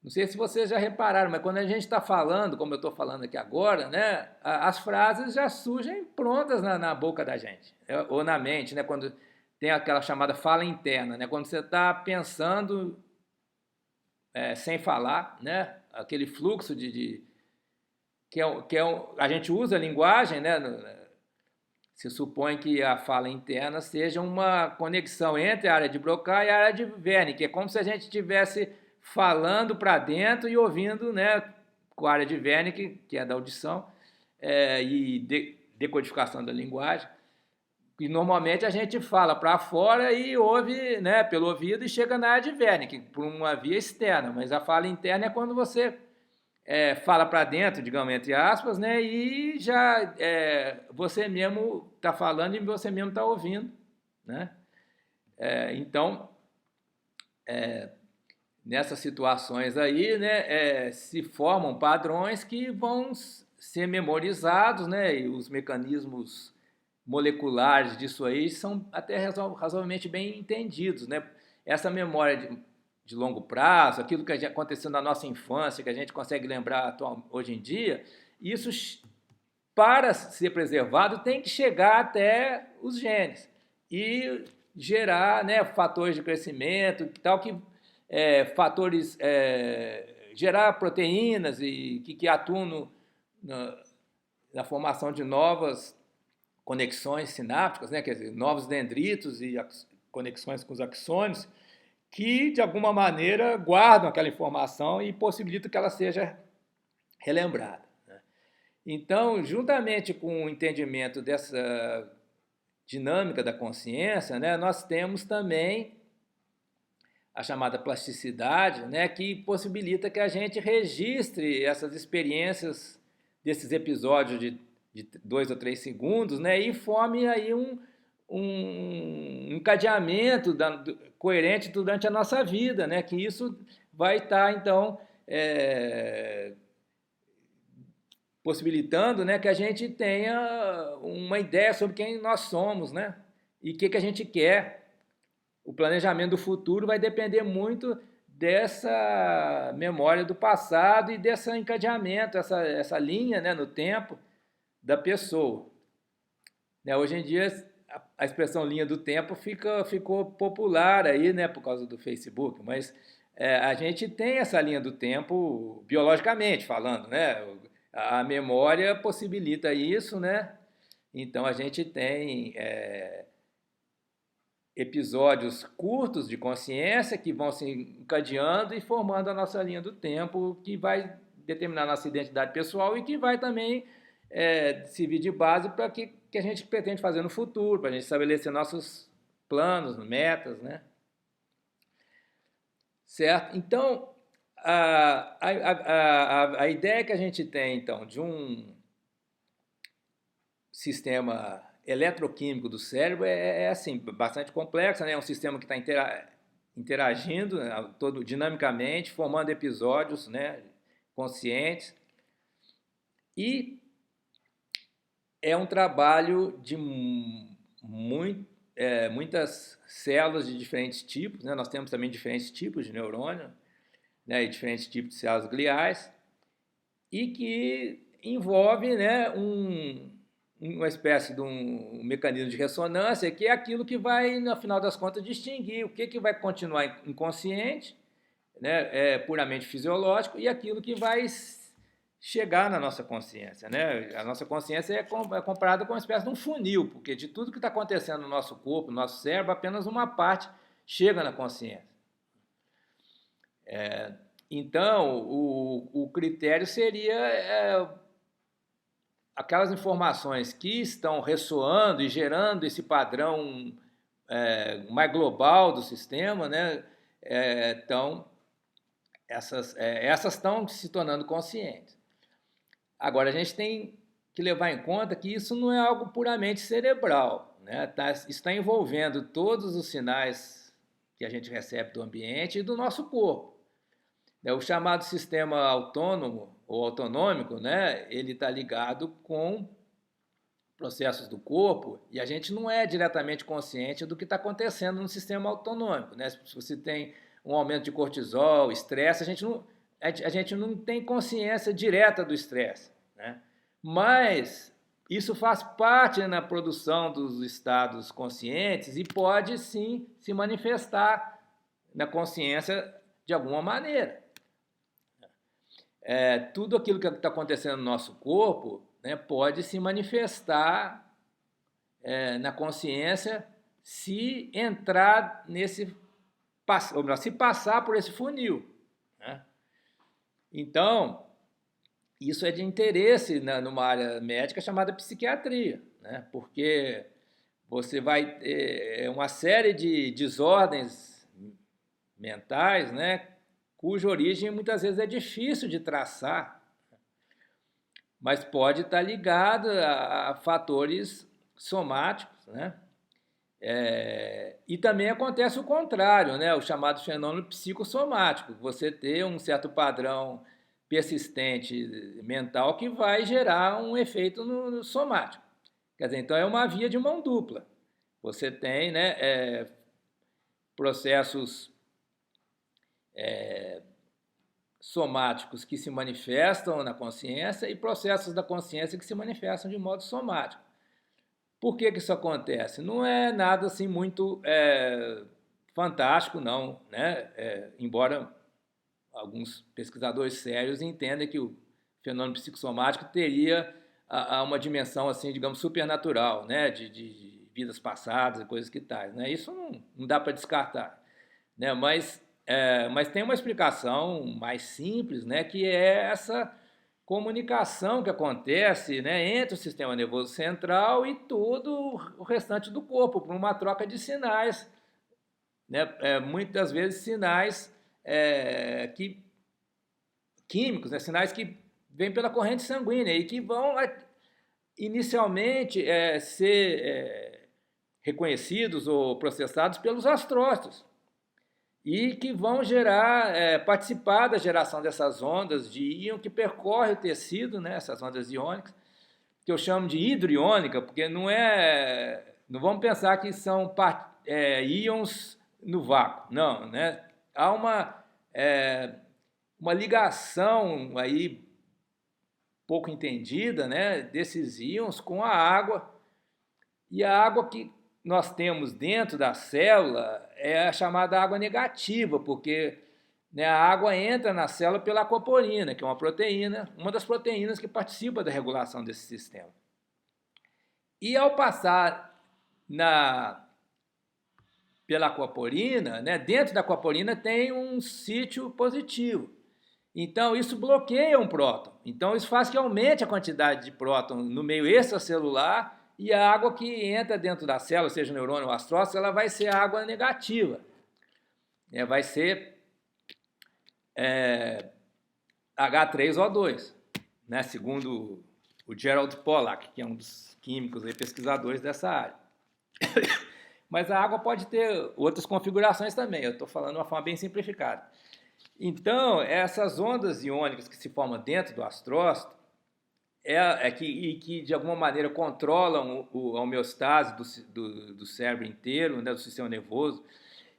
Não sei se vocês já repararam, mas quando a gente está falando, como eu estou falando aqui agora, né, as frases já surgem prontas na boca da gente, ou na mente, né? Quando tem aquela chamada fala interna, né? Quando você está pensando sem falar, né? Aquele fluxo a gente usa a linguagem, né? Se supõe que a fala interna seja uma conexão entre a área de Broca e a área de Wernicke, que é como se a gente estivesse falando para dentro e ouvindo, né, com a área de Wernicke, que é da audição, e decodificação da linguagem. E normalmente a gente fala para fora e ouve, né, pelo ouvido e chega na área de Wernicke, por uma via externa, mas a fala interna é quando você fala para dentro, digamos, entre aspas, né? E já você mesmo está falando e você mesmo está ouvindo, né? Então, nessas situações aí, né, se formam padrões que vão ser memorizados, né? E os mecanismos moleculares disso aí são até razoavelmente bem entendidos, né? Essa memória de longo prazo, aquilo que aconteceu na nossa infância, que a gente consegue lembrar hoje em dia, isso, para ser preservado, tem que chegar até os genes e gerar, né, fatores de crescimento, tal que fatores, gerar proteínas e que atuam na formação de novas conexões sinápticas, né, quer dizer, novos dendritos e conexões com os axônios, que, de alguma maneira, guardam aquela informação e possibilitam que ela seja relembrada. Né? Então, juntamente com o entendimento dessa dinâmica da consciência, né, nós temos também a chamada plasticidade, né, que possibilita que a gente registre essas experiências desses episódios de 2 ou 3 segundos, né, e forme aí um encadeamento coerente durante a nossa vida, né? Que isso vai estar, então, possibilitando, né, que a gente tenha uma ideia sobre quem nós somos, né? E o que a gente quer. O planejamento do futuro vai depender muito dessa memória do passado e desse encadeamento, essa linha, né, no tempo da pessoa. Hoje em dia, a expressão linha do tempo ficou popular aí, né, por causa do Facebook, mas a gente tem essa linha do tempo biologicamente falando, né? A memória possibilita isso, né? Então a gente tem episódios curtos de consciência que vão se encadeando e formando a nossa linha do tempo, que vai determinar nossa identidade pessoal e que vai também servir de base para que a gente pretende fazer no futuro, para a gente estabelecer nossos planos, metas, né? Certo? Então, a ideia que a gente tem, então, de um sistema eletroquímico do cérebro assim, bastante complexa, né? É um sistema que está interagindo, né, todo dinamicamente, formando episódios, né, conscientes, e é um trabalho de muitas células de diferentes tipos, né? Nós temos também diferentes tipos de neurônio, né, e diferentes tipos de células gliais, e que envolve, né, uma espécie de um mecanismo de ressonância, que é aquilo que vai, no final das contas, distinguir o que vai continuar inconsciente, né, puramente fisiológico, e aquilo que vai chegar na nossa consciência. Né? A nossa consciência é comparada com uma espécie de um funil, porque de tudo que está acontecendo no nosso corpo, no nosso cérebro, apenas uma parte chega na consciência. Então, o critério seria aquelas informações que estão ressoando e gerando esse padrão mais global do sistema, né? Então, essas estão se tornando conscientes. Agora, a gente tem que levar em conta que isso não é algo puramente cerebral, né? Isso está envolvendo todos os sinais que a gente recebe do ambiente e do nosso corpo. O chamado sistema autônomo ou autonômico, né, ele está ligado com processos do corpo e a gente não é diretamente consciente do que está acontecendo no sistema autonômico. Né? Se você tem um aumento de cortisol, estresse, a gente não tem consciência direta do estresse. Né? Mas isso faz parte na produção dos estados conscientes e pode sim se manifestar na consciência de alguma maneira. Tudo aquilo que está acontecendo no nosso corpo, né, pode se manifestar na consciência se entrar se passar por esse funil. Né? Então, isso é de interesse numa área médica chamada psiquiatria, né? Porque você vai ter uma série de desordens mentais, né, cuja origem muitas vezes é difícil de traçar, mas pode estar ligado a fatores somáticos, né? E também acontece o contrário, né? O chamado fenômeno psicossomático, você ter um certo padrão persistente mental que vai gerar um efeito no somático. Quer dizer, então é uma via de mão dupla. Você tem, né, processos somáticos que se manifestam na consciência e processos da consciência que se manifestam de modo somático. Por que isso acontece? Não é nada assim muito fantástico, não. Né? Embora alguns pesquisadores sérios entendem que o fenômeno psicossomático teria uma dimensão, assim, digamos, supernatural, né? de vidas passadas e coisas que tais. Né? Isso não dá para descartar. Né? Mas tem uma explicação mais simples, né? Que é essa comunicação que acontece, né, entre o sistema nervoso central e todo o restante do corpo, por uma troca de sinais. Né? Muitas vezes sinais químicos, né? Sinais que vêm pela corrente sanguínea e que vão inicialmente ser reconhecidos ou processados pelos astrócitos e que vão participar da geração dessas ondas de íon que percorre o tecido, né, essas ondas iônicas, que eu chamo de hidroiônica, porque não vamos pensar que são íons no vácuo, não, né? Há uma ligação aí pouco entendida, né, desses íons com a água, e a água que nós temos dentro da célula é a chamada água negativa, porque né, a água entra na célula pela aquaporina, que é uma proteína, uma das proteínas que participa da regulação desse sistema. E ao passar pela aquaporina, né, dentro da aquaporina tem um sítio positivo. Então, isso bloqueia um próton. Então, isso faz que aumente a quantidade de próton no meio extracelular e a água que entra dentro da célula, seja o neurônio ou astrócito, ela vai ser água negativa. Vai ser H3O2, né? Segundo o Gerald Pollack, que é um dos químicos e pesquisadores dessa área. Mas a água pode ter outras configurações também, eu estou falando de uma forma bem simplificada. Então, essas ondas iônicas que se formam dentro do astrócito que de alguma maneira controlam a homeostase do cérebro inteiro, né, do sistema nervoso,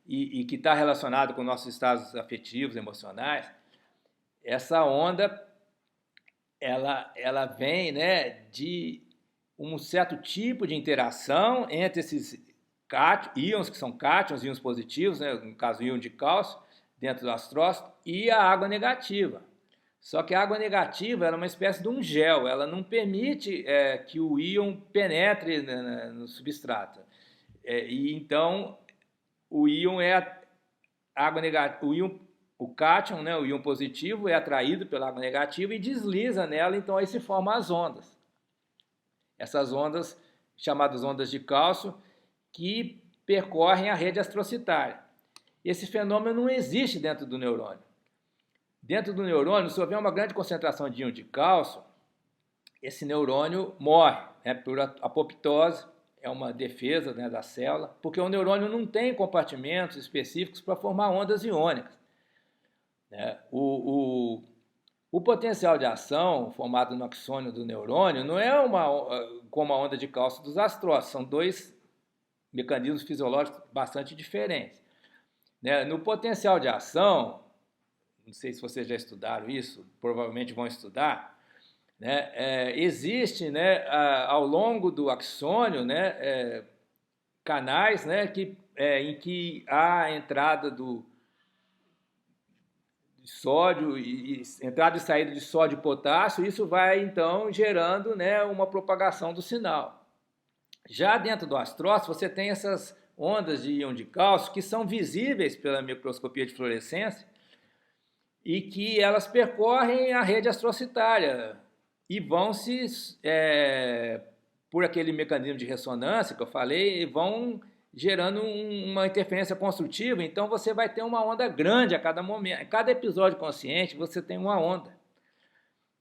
e que está relacionado com nossos estados afetivos, emocionais, essa onda ela vem, né, de um certo tipo de interação entre esses íons, que são cátions, íons positivos, né, no caso o íon de cálcio, dentro do astrócito, e a água negativa. Só que a água negativa ela é uma espécie de um gel, ela não permite que o íon penetre no substrato. E então o íon é a água negativa, o cátion, né, o íon positivo, é atraído pela água negativa e desliza nela, então aí se formam as ondas. Essas ondas, chamadas ondas de cálcio, que percorrem a rede astrocitária. Esse fenômeno não existe dentro do neurônio. Dentro do neurônio, se houver uma grande concentração de íon de cálcio, esse neurônio morre, né, por apoptose, é uma defesa, né, da célula, porque o neurônio não tem compartimentos específicos para formar ondas iônicas. O potencial de ação formado no axônio do neurônio não é como a onda de cálcio dos astrócitos, são dois mecanismos fisiológicos bastante diferentes. No potencial de ação, não sei se vocês já estudaram isso, provavelmente vão estudar, né? Existe, né, ao longo do axônio, né, canais, né, em que há entrada de sódio, entrada e saída de sódio e potássio, isso vai então gerando, né, uma propagação do sinal. Já dentro do astrócito, você tem essas ondas de íon de cálcio que são visíveis pela microscopia de fluorescência, e que elas percorrem a rede astrocitária e vão por aquele mecanismo de ressonância que eu falei, vão gerando uma interferência construtiva, então você vai ter uma onda grande a cada momento. Em cada episódio consciente, você tem uma onda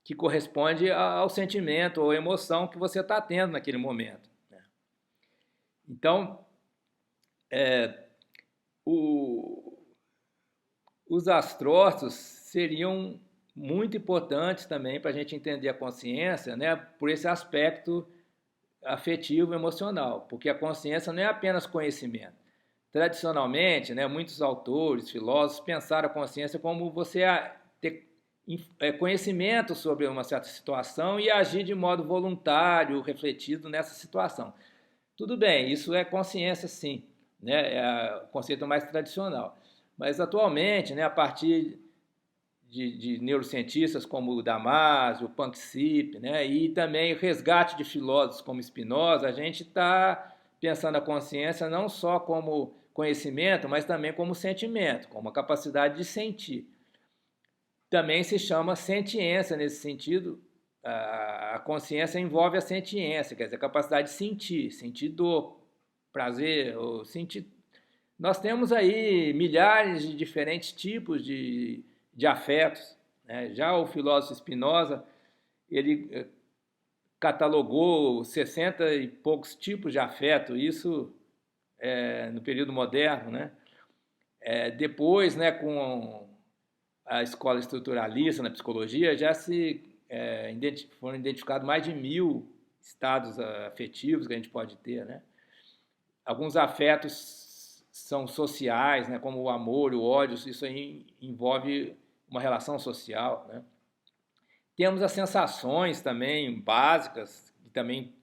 que corresponde ao sentimento ou emoção que você está tendo naquele momento. Então, os astrócitos seriam muito importantes também para a gente entender a consciência, né, por esse aspecto afetivo e emocional, porque a consciência não é apenas conhecimento. Tradicionalmente, né, muitos autores, filósofos pensaram a consciência como você ter conhecimento sobre uma certa situação e agir de modo voluntário, refletido nessa situação. Tudo bem, isso é consciência sim, né, é o conceito mais tradicional. Mas atualmente, né, a partir de neurocientistas como o Damasio, o Panksepp, né, e também o resgate de filósofos como Spinoza, a gente está pensando a consciência não só como conhecimento, mas também como sentimento, como a capacidade de sentir. Também se chama sentiência nesse sentido. A consciência envolve a sentiência, quer dizer, a capacidade de sentir dor, prazer, ou sentir. Nós temos aí milhares de diferentes tipos de afetos, né? Já o filósofo Spinoza, ele catalogou 60 e poucos tipos de afeto, isso no período moderno, né? Depois, né, com a escola estruturalista na psicologia, já foram identificados mais de 1000 estados afetivos que a gente pode ter, né? Alguns afetos são sociais, né, como o amor, o ódio, isso aí envolve uma relação social, né? Temos as sensações também básicas, que também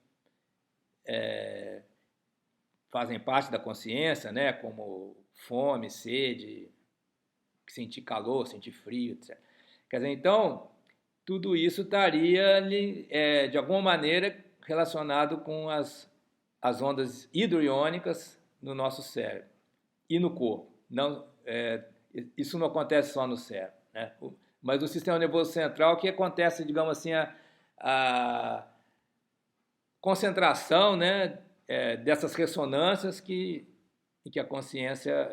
fazem parte da consciência, né, como fome, sede, sentir calor, sentir frio, etc. Quer dizer, então, tudo isso estaria, de alguma maneira, relacionado com as ondas hidroiônicas no nosso cérebro e no corpo. Não, isso não acontece só no cérebro, né? Mas o sistema nervoso central, que acontece, digamos assim, a concentração, né, dessas ressonâncias em que a consciência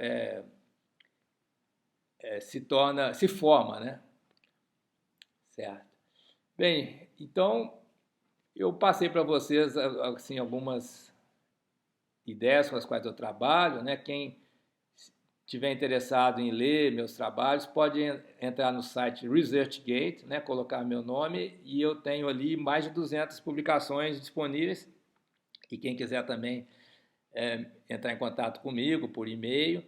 se forma, né? Certo. Bem, então eu passei para vocês assim algumas ideias com as quais eu trabalho, né? Quem tiver interessado em ler meus trabalhos pode entrar no site ResearchGate, né? Colocar meu nome e eu tenho ali mais de 200 publicações disponíveis. E quem quiser também entrar em contato comigo por e-mail,